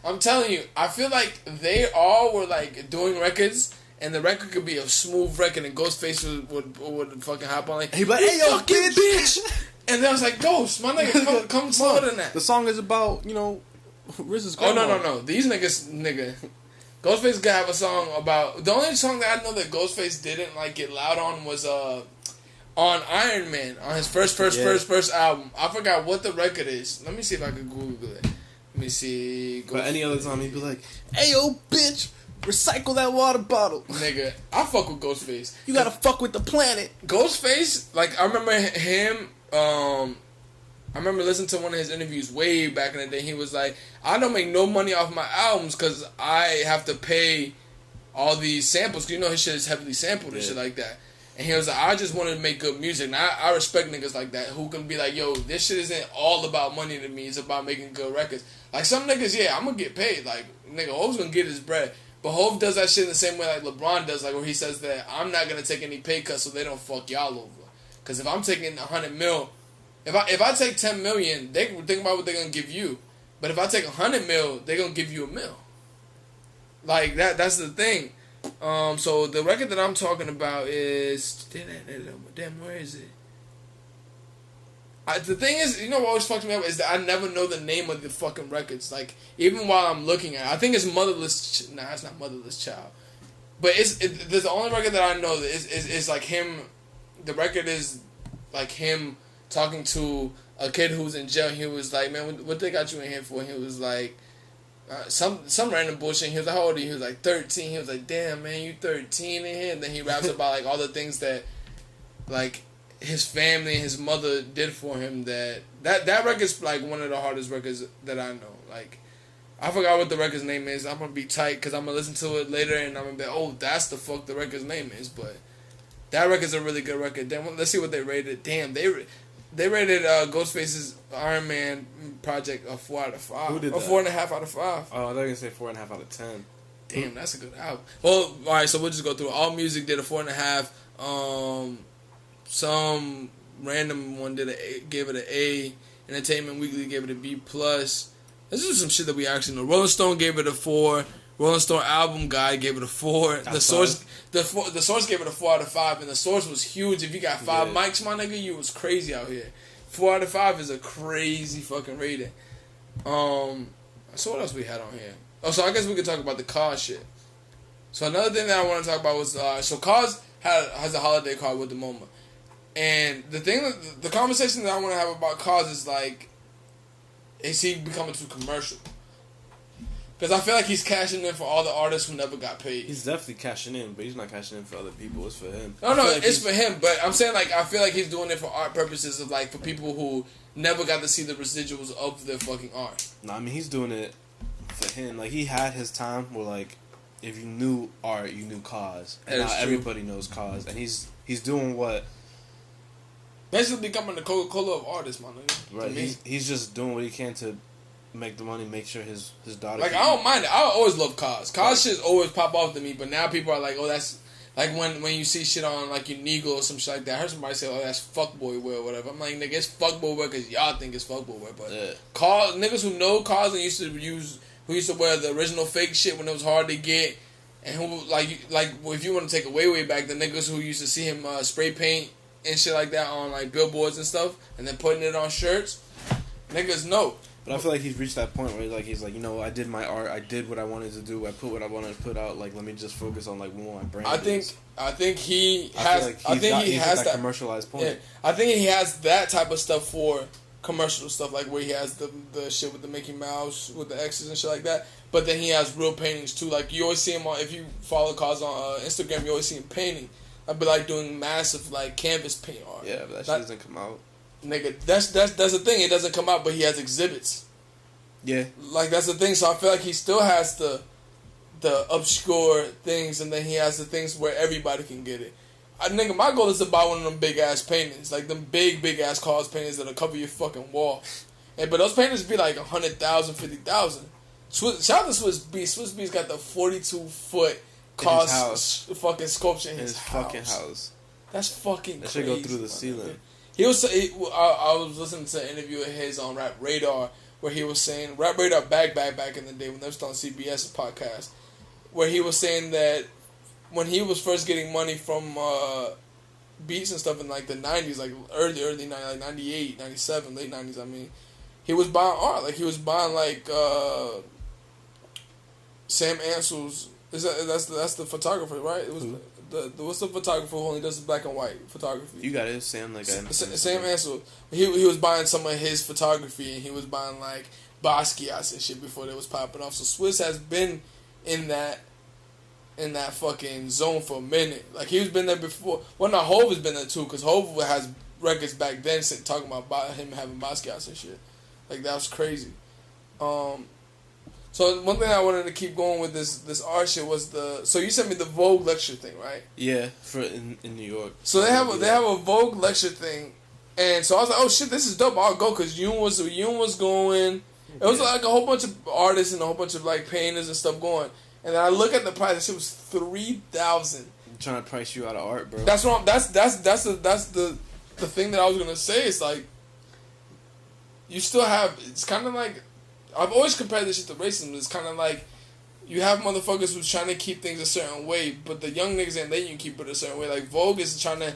I'm telling you, I feel like they all were like doing records, and the record could be a smooth record, and Ghostface would fucking hop on like, He be like, "Hey yo, fucking bitch!" And then I was like, Ghost, my nigga, come slower than that. The song is about, Riz's grandma. Oh no, these nigga. Ghostface could have a song about. The only song that I know that Ghostface didn't like get loud on was on Iron Man, on his first album. I forgot what the record is. Let me see if I can Google it. Let me see. But any other time he'd be like, "Hey yo, bitch, recycle that water bottle." Nigga, I fuck with Ghostface. You gotta fuck with the planet. Ghostface, like, I remember him, I remember listening to one of his interviews way back in the day. He was like, I don't make no money off my albums because I have to pay all these samples. Because his shit is heavily sampled and shit like that. And he was like, I just wanted to make good music. And I respect niggas like that who can be like, yo, this shit isn't all about money to me. It's about making good records. Like, some niggas, yeah, I'm going to get paid. Like, nigga, Hove's going to get his bread. But Hove does that shit in the same way like LeBron does. Like, where he says that I'm not going to take any pay cuts so they don't fuck y'all over. Because if I'm taking 100 mil, if I take 10 million, they think about what they're going to give you. But if I take 100 mil, they're going to give you $1 million. Like, that's the thing. So the record that I'm talking about is damn, where is it? The thing is, what always fucks me up is that I never know the name of the fucking records. Like, even while I'm looking at it, I think it's Motherless. Nah, it's not Motherless Child. But there's the only record that I know that is like him. The record is like him talking to a kid who's in jail. He was like, man, what they got you in here for? And he was like, some random bullshit. He was like, how old are you? He was like 13. He was like, damn, man, you 13 in here? And then he raps about like all the things that like his family and his mother did for him. That record's like one of the hardest records that I know. Like, I forgot what the record's name is. I'm gonna be tight because I'm gonna listen to it later and I'm gonna be, oh, that's the fuck the record's name is. But that record's a really good record. Then let's see what they rated. Damn, they rated Ghostface's Iron Man project a 4 out of 5. Who did that? 4.5 out of 5. Oh, I thought you were gonna say 4.5 out of 10. Damn, that's a good album. Well, all right, so we'll just go through it. All Music did a 4.5. Some random one gave it an A. Entertainment Weekly gave it a B plus. This is some shit that we actually know. Rolling Stone gave it a 4. Rolling Stone Album Guide gave it a 4. The Source gave it a 4 out of 5, and the Source was huge. If you got 5 mics, my nigga, you was crazy out here. 4 out of 5 is a crazy fucking rating. So what else we had on here? Oh, so I guess we could talk about the Cause shit. So another thing that I want to talk about was so Cause has a holiday card with the MoMA, and the conversation that I want to have about Cause is like, is he becoming too commercial? Because I feel like he's cashing in for all the artists who never got paid. He's definitely cashing in, but he's not cashing in for other people. It's for him. No, it's for him. But I'm saying, like, I feel like he's doing it for art purposes, of like for people who never got to see the residuals of their fucking art. No, I mean, he's doing it for him. Like, he had his time where, like, if you knew art, you knew Cause. And now everybody knows Cause, and he's doing what. Basically becoming the Coca-Cola of artists, my nigga. Right. He's just doing what he can to make the money, make sure his daughter. Like, I don't mind it. I always love Cause. Cause shit always pop off to me, but now people are like, oh, that's like when you see shit on like Unigo or some shit like that. I heard somebody say, oh, that's fuckboy wear or whatever. I'm like, nigga, it's fuckboy wear because y'all think it's fuckboy wear, but Cause, niggas who know Cause and who used to wear the original fake shit when it was hard to get, and who like if you want to take it way back, the niggas who used to see him spray paint and shit like that on like billboards and stuff, and then putting it on shirts, niggas know. But I feel like he's reached that point where he's like, I did my art, I did what I wanted to do, I put what I wanted to put out. Like, let me just focus on like what my brand. I think he has. I think he has that commercialized point. Yeah, I think he has that type of stuff for commercial stuff, like where he has the shit with the Mickey Mouse with the X's and shit like that. But then he has real paintings too. Like, you always see him on, if you follow Cause on Instagram, you always see him painting. I'd be like doing massive like canvas paint art. Yeah, but that shit doesn't come out. Nigga, that's the thing. It doesn't come out, but he has exhibits. Yeah, like that's the thing. So I feel like he still has the obscure things, and then he has the things where everybody can get it. Nigga, my goal is to buy one of them big ass paintings, like them big ass Cause paintings that'll cover your fucking wall. But those paintings be like 100,000, 50,000. Shout out to Swiss Beats. Swiss Beats got the 42-foot Cause fucking sculpture in his fucking house. That's fucking that crazy. That should go through the ceiling. I was listening to an interview of his on Rap Radar, where he was saying Rap Radar back in the day when they was on CBS's podcast, where he was saying that when he was first getting money from beats and stuff in like the 90s, like early 90s, like 98, 97, late 90s, I mean, he was buying art. Like he was buying like Sam Ansel's. That's the photographer, right? It was the what's the photographer who only does black and white photography? You got it, Sam. Like Sam Ansel. He was buying some of his photography, and he was buying like Basquiat's and shit before they was popping off. So Swiss has been in that fucking zone for a minute. Like he's been there before. Well, no, Hov has been there too, because Hov has records back then talking about him having Basquiat's and shit. Like that was crazy. So one thing I wanted to keep going with this art shit was so you sent me the Vogue lecture thing, right? Yeah, in New York. So they have a Vogue lecture thing, and so I was like, oh shit, this is dope. I'll go because Yoon was going. It was like a whole bunch of artists and a whole bunch of like painters and stuff going. And then I look at the price. The shit was $3,000. Trying to price you out of art, bro. That's what that's the thing that I was gonna say. It's like you still have. It's kind of like. I've always compared this shit to racism. It's kind of like you have motherfuckers who's trying to keep things a certain way, but the young niggas ain't letting you keep it a certain way. Like Vogue is trying to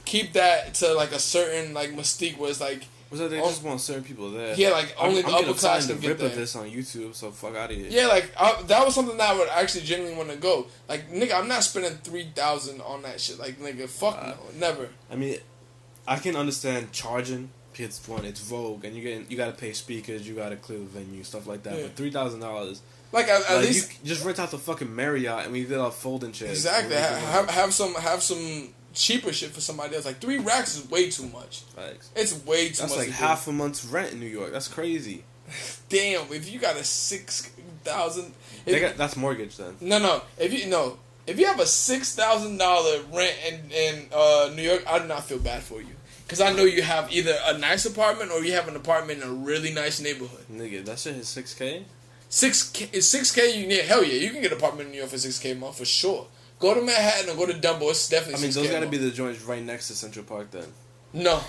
keep that to like a certain like mystique where it's like. Was that they just want certain people there? Yeah, like only the upper class can get there. Of this on YouTube, so fuck out of here. Yeah, like that was something that I would actually genuinely want to go. Like nigga, I'm not spending $3,000 on that shit. Like nigga, fuck no, never. I mean, I can understand charging. It's Vogue, and you gotta pay speakers, you gotta clear the venue, stuff like that. Yeah. But $3,000, like at least you just rent out the fucking Marriott, and we did our folding chairs. Exactly. Have some cheaper shit for somebody else. Like $3 is way too much. Thanks. It's way too much. That's like half a month's rent in New York. That's crazy. Damn, if you got a 6,000, that's mortgage then. No. If you have a $6,000 rent in New York, I do not feel bad for you. Because I know you have either a nice apartment or you have an apartment in a really nice neighborhood. Nigga, that shit is $6K? $6K, hell yeah, you can get an apartment in New York for $6K a month for sure. Go to Manhattan or go to Dumbo, it's definitely $6K. I mean, those gotta be the joints right next to Central Park then. No,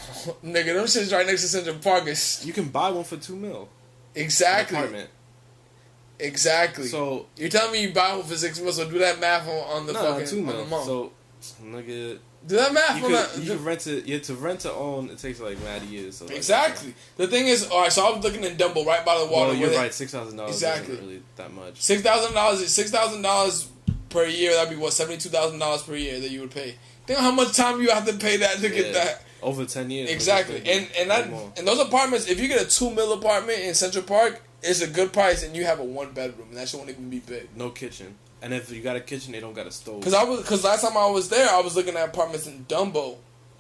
nigga, them shits right next to Central Park You can buy one for $2 million. Exactly. An apartment. Exactly. So you're telling me you buy one for $6 million, so do that math on the fucking $2 million. On the month. So, nigga... Do that math you on that. You can rent it. Yeah, to rent to own, it takes like mad years. So exactly. The thing is, all right. So I was looking in Dumbo, right by the water. Well, you're right. $6,000 exactly. Isn't really that much. $6,000 per year. That'd be what $72,000 per year that you would pay. Think of how much time you have to pay that to get that. Over 10 years. Exactly. And those apartments, if you get a $2 million apartment in Central Park, it's a good price, and you have a 1-bedroom, and that shit won't even be big. No kitchen. And if you got a kitchen, they don't got a stove. Because last time I was there, I was looking at apartments in Dumbo,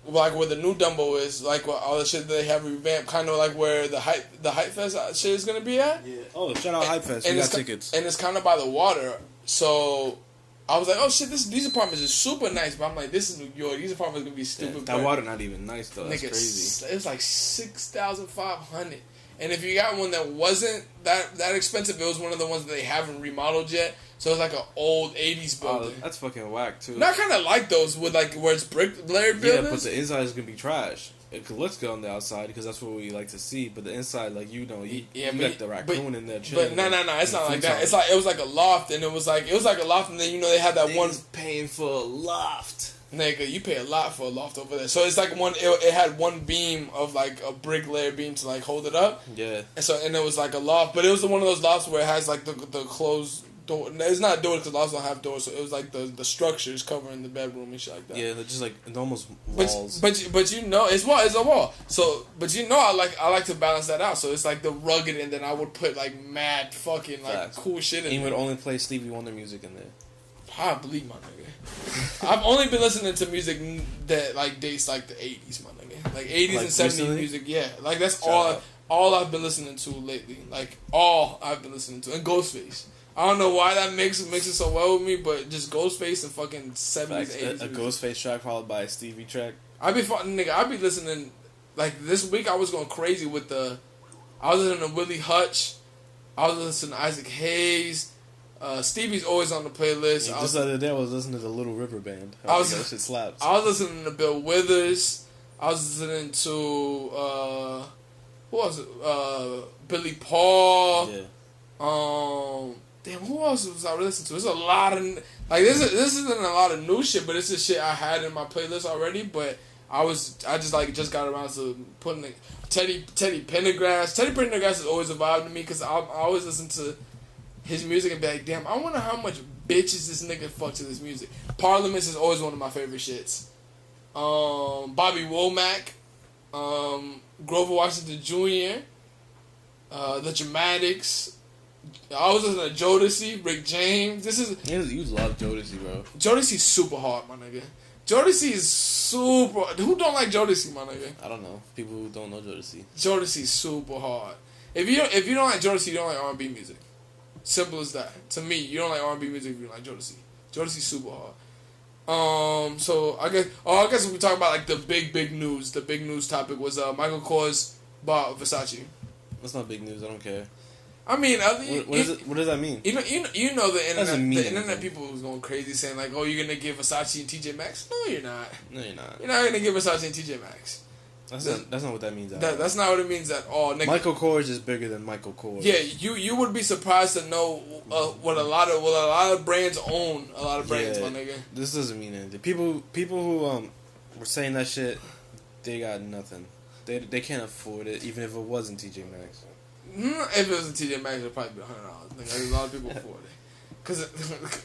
like where the new Dumbo is, like all the shit that they have revamped, kind of like where the Hype Fest shit is gonna be at. Yeah. Oh, shout out Hype Fest. We got tickets. And it's kind of by the water, so I was like, oh shit, these apartments are super nice. But I'm like, this is New York. These apartments are gonna be stupid. Yeah, that water not even nice though. That's crazy. It was like $6,500. And if you got one that wasn't that expensive, it was one of the ones that they haven't remodeled yet. So it's like an old 80s building. Oh, that's fucking whack too. And I kind of like those with like where it's brick layered buildings. Yeah, but the inside is gonna be trash. It looks good on the outside because that's what we like to see. But the inside, like you got the raccoon in there. But no, it's not like that. It's like it was like a loft, and it was like a loft, and then they had that one paying for a loft. Nigga, you pay a lot for a loft over there. So it's like it had one beam of like a brick layer beam to like hold it up. Yeah. And it was like a loft, but it was one of those lofts where it has like the closed door. It's not doors because lofts don't have doors, so it was like the structures covering the bedroom and shit like that. Yeah, they're just like almost walls. But it's a wall. So I like to balance that out. So it's like the rugged, and then I would put like mad fucking like cool shit in. And you would only play Stevie Wonder music in there. Probably, my nigga. I've only been listening to music that like dates like the 80s, my nigga. Like 80s and 70s recently? Music, yeah. Like that's all I've been listening to lately. Like all I've been listening to. And Ghostface. I don't know why that makes it so well with me, but just Ghostface and fucking 70s, 80s. A Ghostface track followed by a Stevie track. I be listening, like this week I was going crazy with I was listening to Willie Hutch. I was listening to Isaac Hayes. Stevie's always on the playlist. Yeah, just the other day I was listening to the Little River Band. That shit slaps. I was listening to Bill Withers. I was listening to Who else? Billy Paul. Yeah. Damn, who else was I listening to? There's a lot of like this isn't a lot of new shit, but it's the shit I had in my playlist already. But I just got around to putting Teddy Pendergrass. Teddy Pendergrass is always a vibe to me because I always listen to his music and be like, damn, I wonder how much bitches this nigga fuck to this music. Parliaments is always one of my favorite shits. Bobby Womack, Grover Washington Jr., The Dramatics. I was listening to Jodeci, Rick James. You love Jodeci, bro. Jodeci's super hard, my nigga. Jodeci is super. Who don't like Jodeci, my nigga? I don't know. People who don't know Jodeci. Jodeci's super hard. If you don't like Jodeci, you don't like R&B music. Simple as that. To me, you don't like R&B music if you don't like Jodeci. Jodeci's super hard. So I guess we talk about like the big news. The big news topic was Michael Kors bought Versace. That's not big news. I don't care. I mean, what does that mean? You know the internet. The internet anything. people was going crazy saying like, "Oh, you're gonna give Versace and TJ Maxx?" No, you're not. No, you're not. You're not gonna give Versace and TJ Maxx. That's not what that means. That's not what it means at all. Nigga. Michael Kors is bigger than Michael Kors. Yeah, you would be surprised to know what a lot of brands own. A lot of brands, my nigga. This doesn't mean anything. People who were saying that shit, they got nothing. They can't afford it, even if it wasn't TJ Maxx. If it was a TJ Maxx, it'd probably be $100. There's a lot of people afford it. Cause,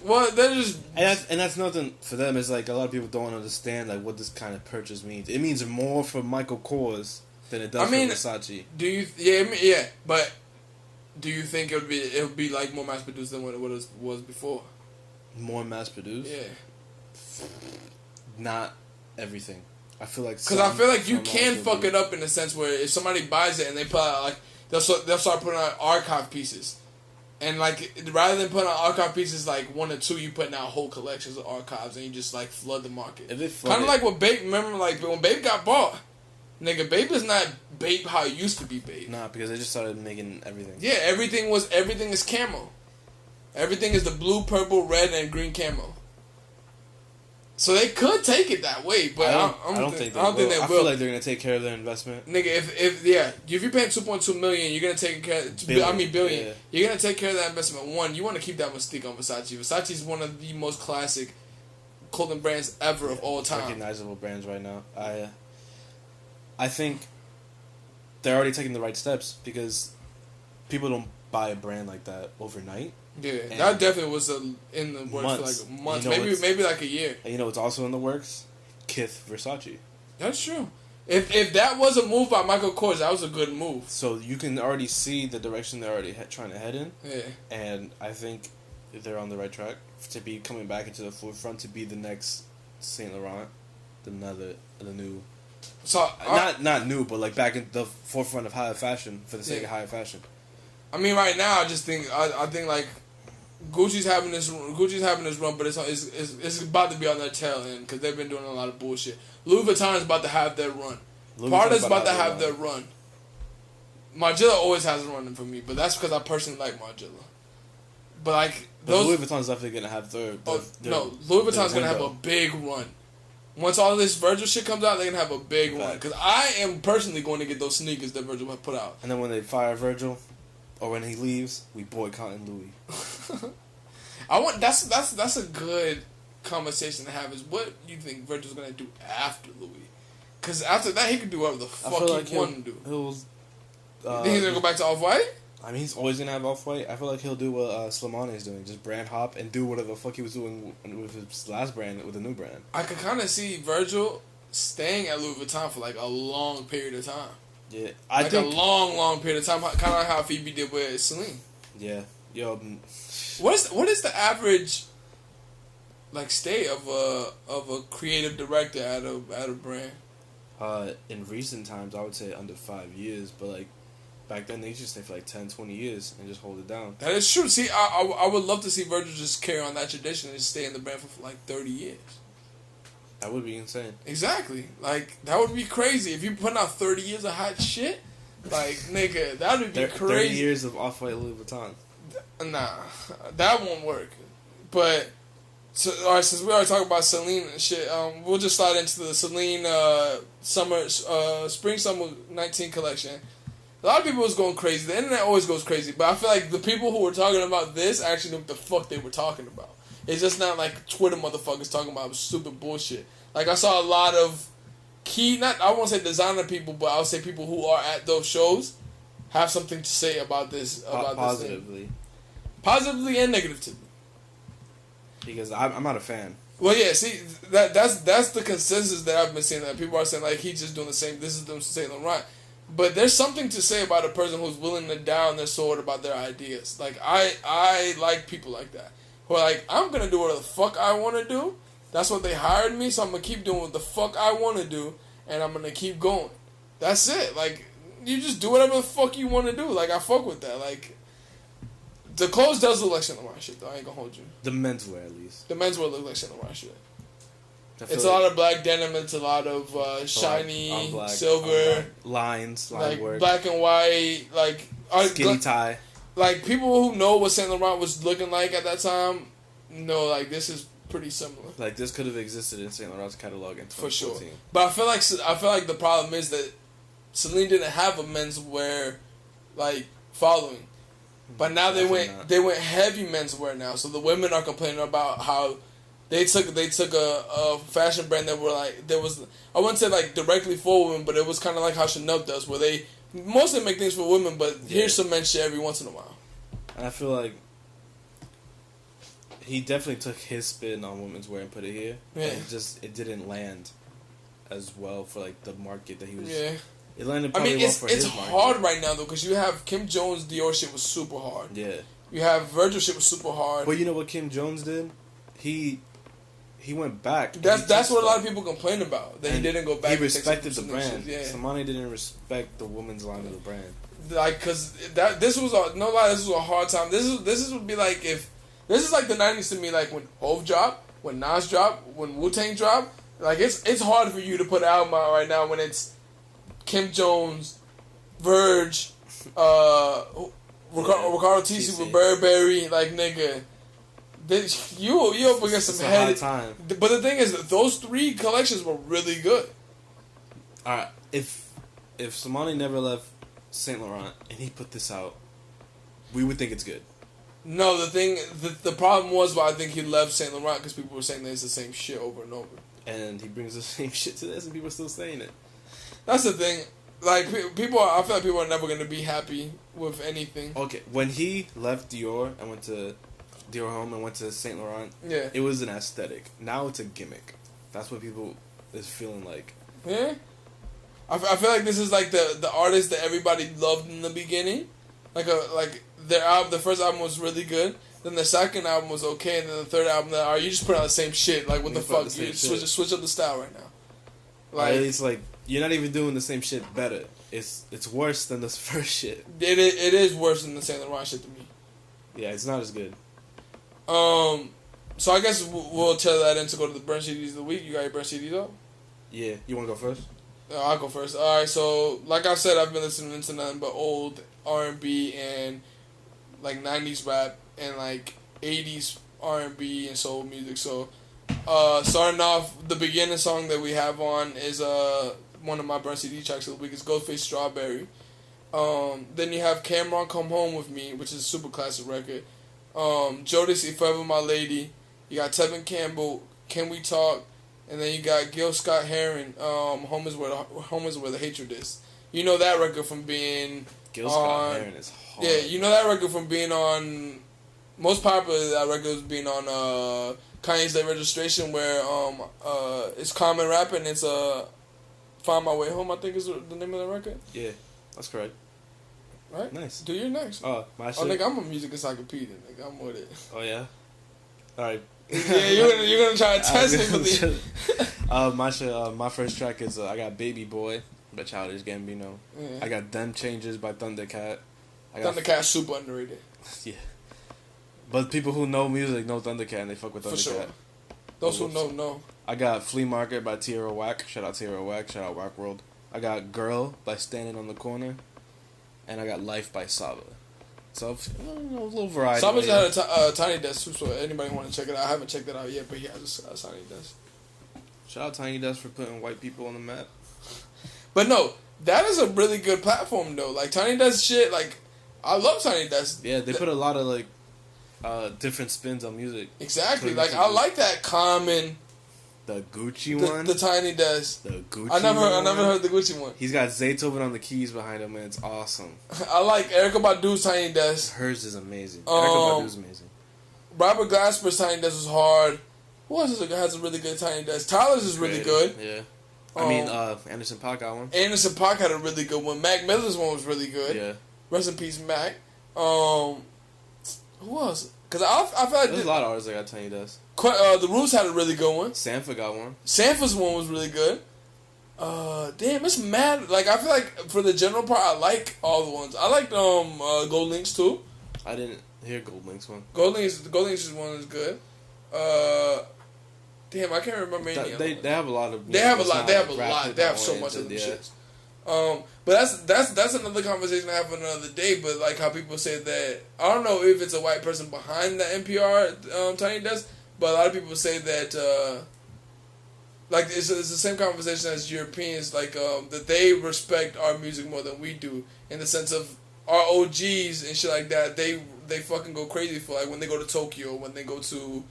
well, they're just and that's nothing for them. It's like a lot of people don't understand like what this kind of purchase means. It means more for Michael Kors than it does for Versace. Do you? Yeah. But do you think it would be like more mass produced than what it was before? More mass produced? Yeah. Not everything. I feel like you can fuck it up in the sense where if somebody buys it and they put out like they'll start putting out archive pieces. And, like, rather than putting out archive pieces, like, 1 or 2, you putting out whole collections of archives, and you just, like, flood the market. Kind of like what Bape, remember, like, when Bape got bought, nigga, Bape is not Bape how it used to be Bape. Nah, because they just started making everything. Yeah, everything is camo. Everything is the blue, purple, red, and green camo. So they could take it that way, but I don't think they will. I feel like they're gonna take care of their investment. Nigga, if you're paying $2.2 million, you're gonna take care. Billion. Yeah. You're gonna take care of that investment. One, you want to keep that mystique on Versace. Versace is one of the most classic clothing brands ever of all time. Recognizable brands right now. I think they're already taking the right steps because people don't buy a brand like that overnight. Yeah, that definitely was in the works for like months, maybe like a year. And you know what's also in the works? Kith Versace. That's true. If that was a move by Michael Kors, that was a good move. So you can already see the direction they're already trying to head in. Yeah. And I think they're on the right track to be coming back into the forefront to be the next Saint Laurent, the new. So not new, but like back in the forefront of higher fashion for the sake of higher fashion. I mean, right now I just think I think like. Gucci's having this run, but it's about to be on their tail end because they've been doing a lot of bullshit. Louis Vuitton is about to have their run. Prada's about to have their run. Margiela always has a run for me, but that's because I personally like Margiela. But like Louis Vuitton's definitely gonna have their Louis Vuitton's gonna have a big run. Once all of this Virgil shit comes out, they're gonna have a big run. Because I am personally going to get those sneakers that Virgil put out. And then when they fire Virgil. Or when he leaves, we boycotting Louis. That's a good conversation to have. Is what you think Virgil's gonna do after Louis? Because after that, he can do whatever the fuck he want to do. You think he's gonna go back to Off-White? I mean, he's always gonna have Off-White. I feel like he'll do what Slimane is doing, just brand hop and do whatever the fuck he was doing with his last brand with a new brand. I could kind of see Virgil staying at Louis Vuitton for like a long period of time. Yeah, I think a long period of time, kind of like how Phoebe did with Celine. Yeah, yo. What is the average like stay of a creative director at a brand? In recent times, I would say under 5 years, but like back then they used to stay for like 10, 20 years and just hold it down. That is true. See, I would love to see Virgil just carry on that tradition and stay in the brand for like 30 years. That would be insane. Exactly. Like, that would be crazy. If you put out 30 years of hot shit, like, nigga, that would be crazy. 30 years of Off-White Louis Vuitton. Nah, that won't work. But, all right, since we already talked about Celine and shit, we'll just slide into the Celine spring-summer 19 collection. A lot of people was going crazy. The internet always goes crazy, but I feel like the people who were talking about this actually knew what the fuck they were talking about. It's just not like Twitter motherfuckers talking about stupid bullshit. Like, I saw a lot of I won't say designer people, but I'll say people who are at those shows have something to say about this. Positively. This positively and negatively. Because I'm not a fan. Well, yeah, see, that's the consensus that I've been seeing, that people are saying, like, he's just doing the same, this is them saying Laurent. But there's something to say about a person who's willing to down their sword about their ideas. Like, I like people like that. Who are like, I'm going to do whatever the fuck I want to do. That's what they hired me, so I'm going to keep doing what the fuck I want to do, and I'm going to keep going. That's it. Like, you just do whatever the fuck you want to do. Like, I fuck with that. Like, the clothes does look like Saint Laurent shit, though. I ain't going to hold you. The menswear, at least. The menswear look like Saint Laurent shit. It's a lot of black denim. It's a lot of shiny, black, silver. Lines, line like work. Black and white. Like, skinny tie. Like, people who know what Saint Laurent was looking like at that time know, like, this is pretty similar. Like, this could have existed in Saint Laurent's catalog in 2014. For sure. But I feel like the problem is that Celine didn't have a menswear, like, following. But now they went heavy menswear now. So the women are complaining about how they took a fashion brand that were like, there was, I wouldn't say like directly for women, but it was kind of like how Chanel does, where they mostly make things for women, but here's some men's shit every once in a while. And I feel like he definitely took his spin on women's wear and put it here. Yeah. It didn't land as well for like the market that he was. Yeah. It landed probably well for his market. It's hard right now though, because you have Kim Jones' Dior shit was super hard. Yeah. You have Virgil shit was super hard. But you know what Kim Jones did? He went back. That's what a lot of people complain about. That he didn't go back. He respected the brand. Yeah. Samani didn't respect the woman's line of the brand. Like, cause this was a hard time. This would be like if this is like the 90s to me. Like when Hove dropped, when Nas dropped, when Wu-Tang dropped. Like it's hard for you to put an album out right now when it's Kim Jones, Verge, Ricardo Tisci with Burberry. Like, nigga. You up against some head time. But the thing is, those three collections were really good. Alright, if Samani never left Saint Laurent and he put this out, we would think it's good. No, the problem was, I think he left Saint Laurent because people were saying that it's the same shit over and over. And he brings the same shit to this, and people are still saying it. That's the thing. Like, I feel like people are never going to be happy with anything. Okay, when he left Dior and went to Dior Home and went to Saint Laurent, yeah, it was an aesthetic. Now it's a gimmick. That's what people is feeling like. Yeah, I feel like this is like the artist that everybody loved in the beginning. Their album, the first album was really good. Then the second album was okay, and then the third album, you just put out the same shit. Like, what the fuck? You switch up the style right now. Like, it's like you're not even doing the same shit better. It's worse than this first shit. It is worse than the Saint Laurent shit to me. Yeah, it's not as good. So I guess we'll tell that in to go to the Burn CDs of the week. You got your Burn CDs up? Yeah. You want to go first? I'll go first. All right. So, like I said, I've been listening to nothing but old R&B and like 90s rap and like 80s R&B and soul music. So, starting off, the beginning song that we have on is one of my Burn CD tracks of the week. It's Ghostface Strawberry. Then you have Cameron Come Home With Me, which is a super classic record. Jodeci Forever My Lady. You got Tevin Campbell, Can We Talk? And then you got Gil Scott Heron, Home is Where the Hatred Is. You know that record from being Gil Scott Heron is hard. Yeah, you know that record from being on, most popular that record was being on Kanye's Late Registration, where it's Common rapping. It's Find My Way Home, I think is the name of the record. Yeah, that's correct. Right? Nice. Do your next. My shit. Nigga, I'm a music encyclopedia, nigga. I'm with it. Oh, yeah? Alright. Yeah, you're gonna try to test me for this. My first track is I got Baby Boy by Childish Gambino. Yeah. I got Them Changes by Thundercat. Thundercat's super underrated. Yeah. But people who know music know Thundercat and they fuck with Thundercat. For sure. Those who know. I got Flea Market by Tierra Whack. Shout out Tierra Whack. Shout out Whack World. I got Girl by Standing on the Corner. And I got Life by Saba. So, a little variety. Saba's had a Tiny Desk too, so anybody want to check it out. I haven't checked it out yet, but he has a Tiny Desk. Shout out Tiny Desk for putting white people on the map. But no, That is a really good platform though. Like Tiny Desk shit. Like I love Tiny Desk. Yeah, they put a lot of like different spins on music. Exactly. Like I like that Common. The Gucci one, the Tiny Desk. The Gucci. I never heard the Gucci one. He's got Zaytoven on the keys behind him, and it's awesome. I like Erykah Badu's Tiny Desk. Hers is amazing. Erykah Badu's amazing. Robert Glasper's Tiny Desk was hard. Who else has a really good Tiny Desk? Tyler's is really good. Yeah. I mean, Anderson .Paak got one. Anderson .Paak had a really good one. Mac Miller's one was really good. Yeah. Rest in peace, Mac. Who else? Because I feel like there's a lot of artists that got Tiny Desk. The Roots had a really good one. Sanford got one. Sanford's one was really good. Damn, it's mad. Like I feel like for the general part, I like all the ones. I liked Gold Links too. I didn't hear Gold Links one. Gold Links one is good. Damn, I can't remember any. They have a lot of. They have a lot. They have so much of them shits. But that's another conversation I have another day. But like how people say that, I don't know if it's a white person behind the NPR Tiny Desk, but a lot of people say that like it's the same conversation as Europeans, like that they respect our music more than we do, in the sense of our OGs and shit like that. They fucking go crazy for like when they go to Tokyo, when they go to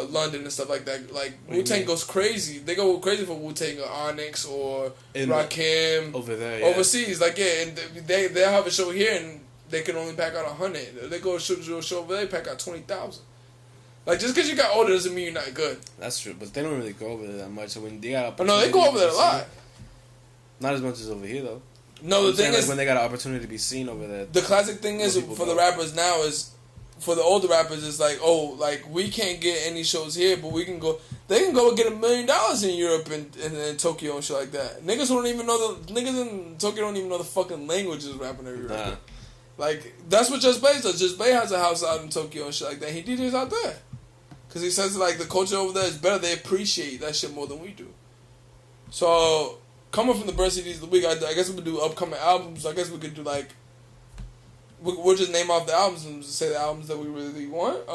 London and stuff like that. Like Wu-Tang goes crazy. They go crazy for Wu-Tang or Onyx or Rakim over there, yeah. Overseas. Like and they'll have a show here and they can only pack out 100. They go to a show over there, pack out 20,000. Like just because you got older doesn't mean you're not good. That's true, but they don't really go over there that much. So when they got no, they go over there a lot. Not as much as over here though. No, the thing is when they got an opportunity to be seen over there. The classic thing is for the rappers now is. For the older rappers, it's like, oh, like, we can't get any shows here, but we can go... They can go get $1 million in Europe and Tokyo and shit like that. Niggas don't even know Niggas in Tokyo don't even know the fucking languages rapping every rapper. Like, that's what Just Blaze does. Just Blaze has a house out in Tokyo and shit like that. He DJs out there. Because he says, like, the culture over there is better. They appreciate that shit more than we do. So, coming from the Bird CDs of the week, I guess we could do upcoming albums. I guess we could do, like... We'll just name off the albums and say the albums that we really want.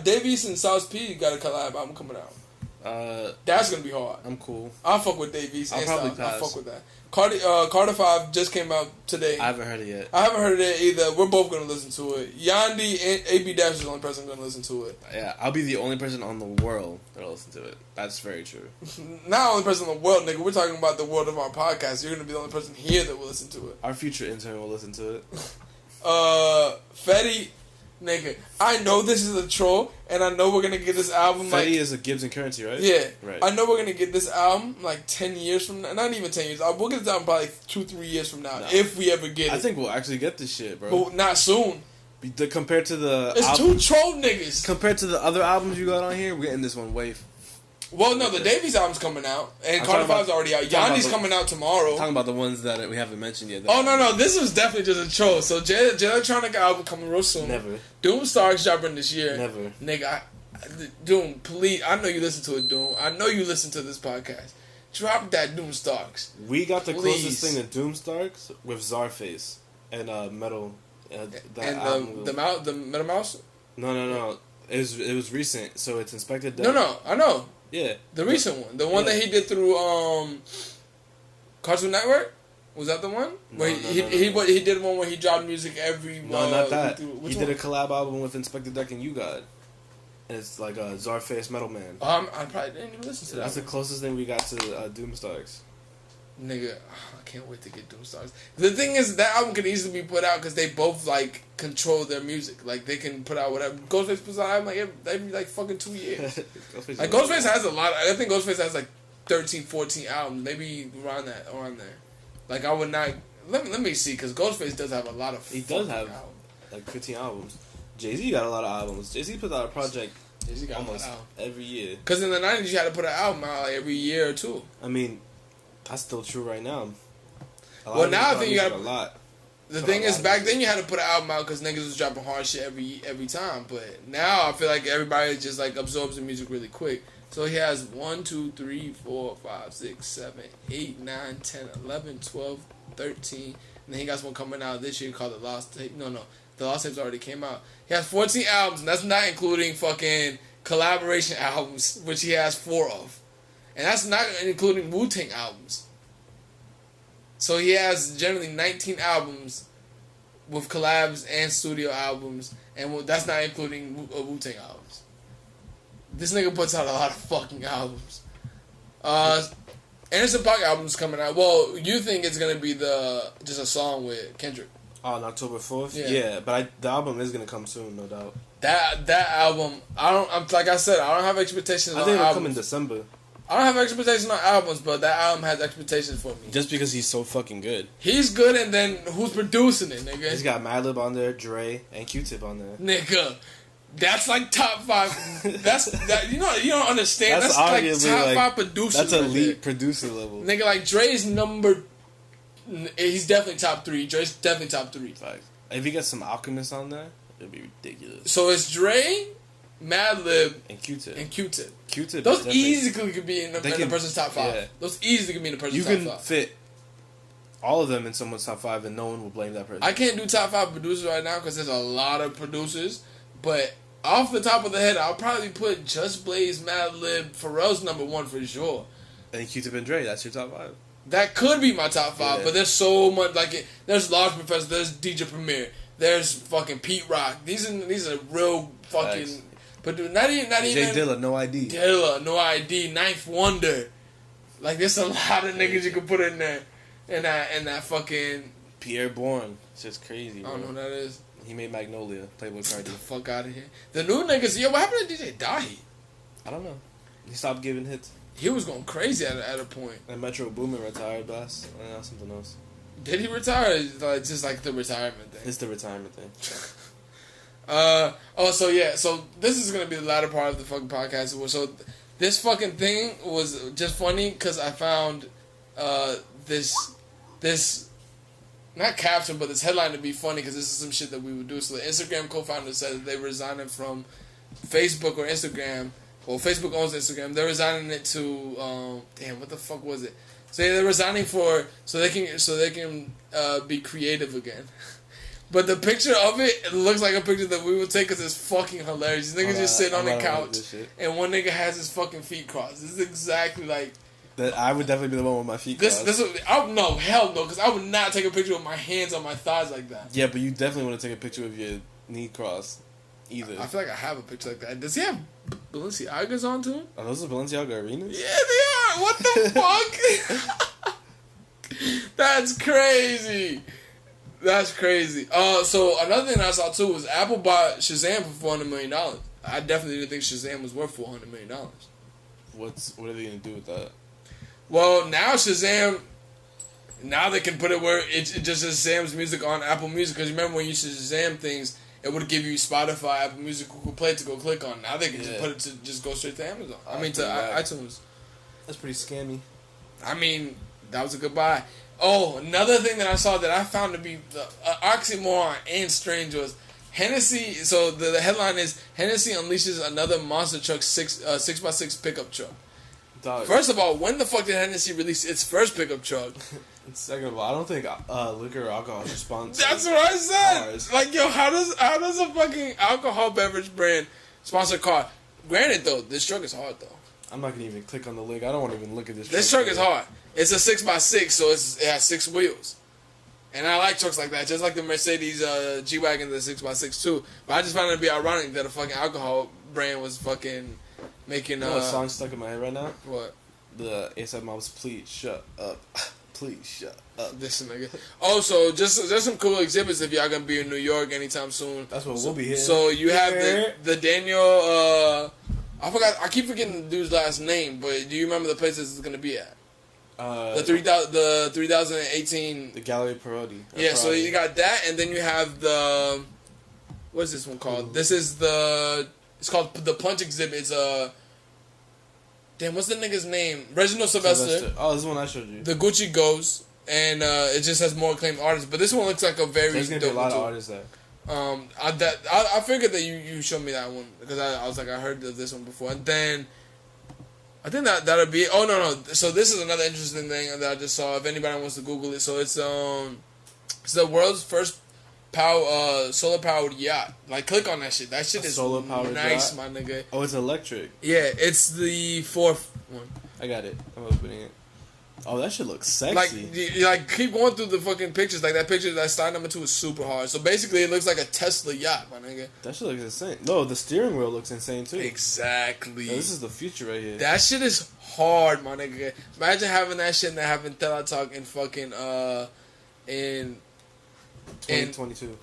Dave East and South P got a collab album coming out. That's gonna be hard. I'm cool. I'll fuck with Dave East. I'll probably pass. I'll fuck with that. Carter 5 just came out today. I haven't heard it yet. I haven't heard it either. We're both gonna listen to it. Yandi and AB Dash is the only person gonna listen to it. Yeah, I'll be the only person on the world that'll listen to it. That's very true. Not only person in the world, nigga. We're talking about the world of our podcast. You're gonna be the only person here that will listen to it. Our future intern will listen to it. Fetty, nigga, I know this is a troll, and I know we're gonna get this album. Fetty is a Gibbs and Currency, right? Yeah, right. I know we're gonna get this album like 10 years from now. Not even 10 years. We'll get this album probably 2-3 years from now, if we ever get it. I think we'll actually get this shit, bro. But not soon. Compared to the it's two troll niggas. Compared to the other albums you got on here, we're getting this one way. Well, no, the Davies album's coming out, and Carter 5's already out. Yanni's coming out tomorrow. I'm talking about the ones that we haven't mentioned yet. Oh, no, this was definitely just a troll. So, J Electronica album coming real soon. Never. Doomstar's dropping this year. Never. Nigga, Doom, please. I know you listen to it, Doom. I know you listen to this podcast. Drop that Doomstarks. We got the closest thing to Doomstarks with Czarface and Metal. The Metal Mouse? No. It was recent, so it's Inspected Death. No, I know. Yeah. The recent one. The one that he did through Cartoon Network? Was that the one? Where he did one where he dropped music every... No, not that. He did a collab album with Inspector Deck and You God. And it's like a Czarface Metal Man. I probably didn't even listen to that. That's the closest thing we got to Doomstarks. Nigga, I can't wait to get Doomstars. The thing is, that album can easily be put out because they both, like, control their music. Like, they can put out whatever. Ghostface puts out an album, like, every, like, fucking 2 years. Ghostface has a lot. I think Ghostface has, like, 13, 14 albums. Maybe around there. Like, I would not... Let me see, because Ghostface does have a lot of... He does have, like, 15 albums. Jay-Z got a lot of albums. Jay-Z puts out a project almost every year. Because in the 90s, you had to put an album out, like, every year or two. I mean... That's still true right now. Well, now I think you got a lot. The thing is, back then you had to put an album out because niggas was dropping hard shit every time. But now I feel like everybody just like absorbs the music really quick. So he has 1, 2, 3, 4, 5, 6, 7, 8, 9, 10, 11, 12, 13. And then he got one coming out this year called The Lost Tape. No, The Lost Tapes already came out. He has 14 albums, and that's not including fucking collaboration albums, which he has 4 of. And that's not including Wu-Tang albums. So he has generally 19 albums with collabs and studio albums, and that's not including Wu-Tang albums. This nigga puts out a lot of fucking albums. Anderson .Paak album's coming out. Well, you think it's gonna be just a song with Kendrick? On October 4th? Yeah, but the album is gonna come soon, no doubt. That album, like I said, I don't have expectations. I think it'll come in December. I don't have expectations on albums, but that album has expectations for me. Just because he's so fucking good. He's good, and then who's producing it, nigga? He's got Madlib on there, Dre, and Q-Tip on there. Nigga, that's like top 5. You don't understand. That's like top 5 producers. That's elite producer level. Nigga, like Dre's he's definitely top 3. Dre's definitely top 3. Facts. If he gets some Alchemist on there, it'd be ridiculous. So it's Dre, Madlib, and Q-Tip. Q-Tip. Those easily could be in the person's top 5. Yeah. Those easily could be in the person's top 5. You can fit all of them in someone's top 5, and no one will blame that person. I can't do top 5 producers right now because there's a lot of producers. But off the top of the head, I'll probably put Just Blaze, Madlib, Pharrell's number 1 for sure. And Q-Tip and Dre, that's your top 5. That could be my top 5, but there's so much there's Large Professor, there's DJ Premier, there's fucking Pete Rock. These are real fucking. Facts. But not even Jay Dilla, No ID. No ID, Ninth Wonder. Like there's a lot of niggas you can put in there, in that fucking. Pierre Bourne, it's just crazy. Bro. I don't know what that is. He made Magnolia, Playboy Cardi. Get the fuck out of here. The new niggas, what happened to DJ Dahi? I don't know. He stopped giving hits. He was going crazy at a point. And Metro Boomin retired, but that's something else. Did he retire? Just like the retirement thing. It's the retirement thing. So this is gonna be the latter part of the fucking podcast. So this fucking thing was just funny because I found this not caption, but this headline to be funny because this is some shit that we would do. So the Instagram co-founder said that they were resigning from Facebook or Instagram. Well, Facebook owns Instagram. They're resigning it to what the fuck was it? So they're resigning so they can be creative again. But the picture of it looks like a picture that we would take because it's fucking hilarious. These niggas just sitting on the couch and one nigga has his fucking feet crossed. This is exactly like that. I would definitely be the one with my feet crossed. No, hell no, because I would not take a picture with my hands on my thighs like that. Yeah, but you definitely want to take a picture with your knee crossed. Either. I feel like I have a picture like that. Does he have Balenciagas on to him? Are those the Balenciaga arenas? Yeah, they are. What the fuck? That's crazy. So another thing I saw too was Apple bought Shazam for $400 million. I definitely didn't think Shazam was worth $400 million. What are they gonna do with that? Well, now Shazam. Now they can put it where it just says Shazam's music on Apple Music. Because remember when you used to Shazam things, it would give you Spotify, Apple Music, Google Play to go click on. Now they can just put it to just go straight to Amazon. To iTunes. That's pretty scammy. I mean, that was a good buy. Oh, another thing that I saw that I found to be oxymoron and strange was Hennessy. So the headline is Hennessy unleashes another monster truck 6x6 pickup truck. Dog. First of all, when the fuck did Hennessy release its first pickup truck? Second of all, I don't think liquor or alcohol is responsible. That's what I said. Cars. Like, yo, how does a fucking alcohol beverage brand sponsor a car? Granted, though, this truck is hard, though. I'm not gonna even click on the link. I don't want to even look at this. This truck is hard. It's a 6x6, so it has 6 wheels. And I like trucks like that, just like the Mercedes G-Wagon, the 6x6 too. But I just found it to be ironic that a fucking alcohol brand was fucking making. You know what song stuck in my head right now? What? The A$AP Mob's "Please Shut Up." Please shut up. This nigga. Also, just some cool exhibits if y'all gonna be in New York anytime soon. We'll be here. So you have the Daniel. I forgot. I keep forgetting the dude's last name, but do you remember the place this is gonna be at? The 3018. The Gallery Parodi. Yeah. So you got that, and then you have the. What is this one called? Ooh. This is the. It's called the Punch exhibit. It's Damn, what's the nigga's name? Reginald Sylvester. Oh, this is the one I showed you. The Gucci Ghost, and it just has more acclaimed artists. But this one looks like a very. There's gonna be a lot of artists there. I figured that you showed me that one because I was like I heard of this one before, and then I think that'll be. Oh no! So this is another interesting thing that I just saw. If anybody wants to Google it, so it's the world's first solar powered yacht. Like, click on that shit. That shit is solar powered nice, yacht? My nigga. Oh, it's electric. Yeah, it's the 4th one. I got it. I'm opening it. Oh, that shit looks sexy. Like, you like keep going through the fucking pictures. Like that picture, that Star number 2 is super hard. So basically, it looks like a Tesla yacht, my nigga. That shit looks insane. No, the steering wheel looks insane too. Exactly. Yo, this is the future right here. That shit is hard, my nigga. Imagine having that shit and having Telatalk in fucking in 2022.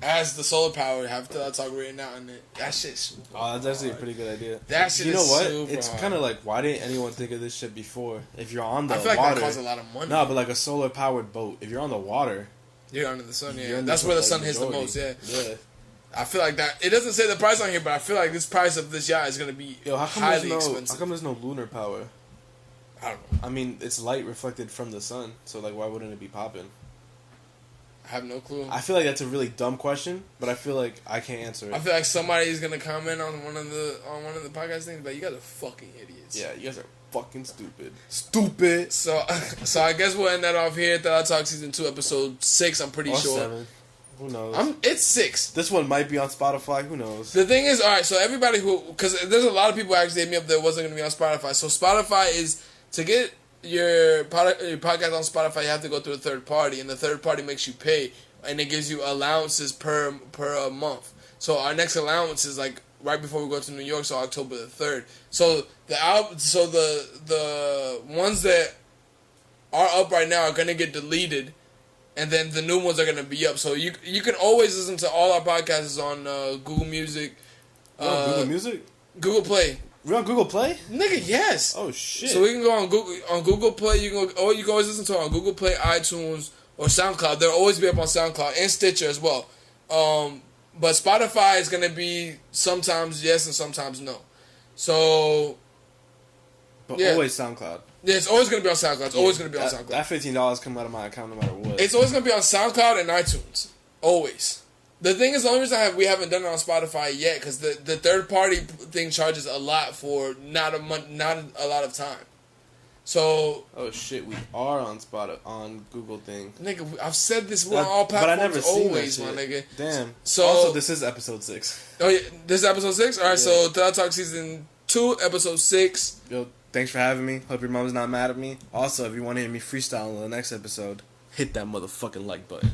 as the solar power, have Telatalk written out in it. That shit's super That's actually hard. a pretty good idea. That shit You know is what? super It's hard. kind of like, why didn't anyone think of this shit before? If you're on the I feel like water, that costs a lot of money. no, but like a solar powered boat. If you're on the water, You're under the sun, you're yeah. in That's the where the sun, sun like, hits the majority. most, yeah. Yeah. I feel like that. It doesn't say the price on here, but I feel like this price of this yacht is gonna be Yo, how come highly there's no? expensive. How come there's no lunar power? I don't know. I mean, it's light reflected from the sun, so like, why wouldn't it be popping? I have no clue. I feel like that's a really dumb question, but I feel like I can't answer it. I feel like somebody is gonna comment on one of the podcast things, but you guys are fucking idiots. Yeah, you guys are fucking stupid. Stupid. So I guess we'll end that off here. Telatalk season 2, episode 6. I'm pretty Or sure. 7. Who knows? It's 6. This one might be on Spotify. Who knows? The thing is, all right. So everybody because there's a lot of people actually hit me up that wasn't gonna be on Spotify. So Spotify is to get your podcast on Spotify. You have to go through a third party, and the third party makes you pay, and it gives you allowances per month. So our next allowance is like right before we go to New York, so October the 3rd. So the ones that are up right now are gonna get deleted, and then the new ones are gonna be up. So you can always listen to all our podcasts on Google Music, Google Music? Google Play. We're on Google Play? Nigga, yes. Oh shit! So we can go on Google Play. You can go, or you can always listen to it on Google Play, iTunes, or SoundCloud. They'll always be up on SoundCloud and Stitcher as well. But Spotify is gonna be sometimes yes and sometimes no. So but yeah. always SoundCloud. Yeah, it's always gonna be on SoundCloud. It's always gonna be on That SoundCloud. $15 come out of my account no matter what. It's always gonna be on SoundCloud and iTunes. Always. The thing is, the only reason we haven't done it on Spotify yet, because the third party thing charges a lot for not a lot of time. So oh shit, we are on on Google thing. nigga, I've said this on all But I platforms never seen always, that my shit. nigga. Damn. So Also, this is episode 6. Oh yeah, this is episode 6. All right, Yeah. so Telatalk season 2, episode 6. Yo, thanks for having me. Hope your mom's not mad at me. Also, if you want to hear me freestyle on the next episode, hit that motherfucking like button.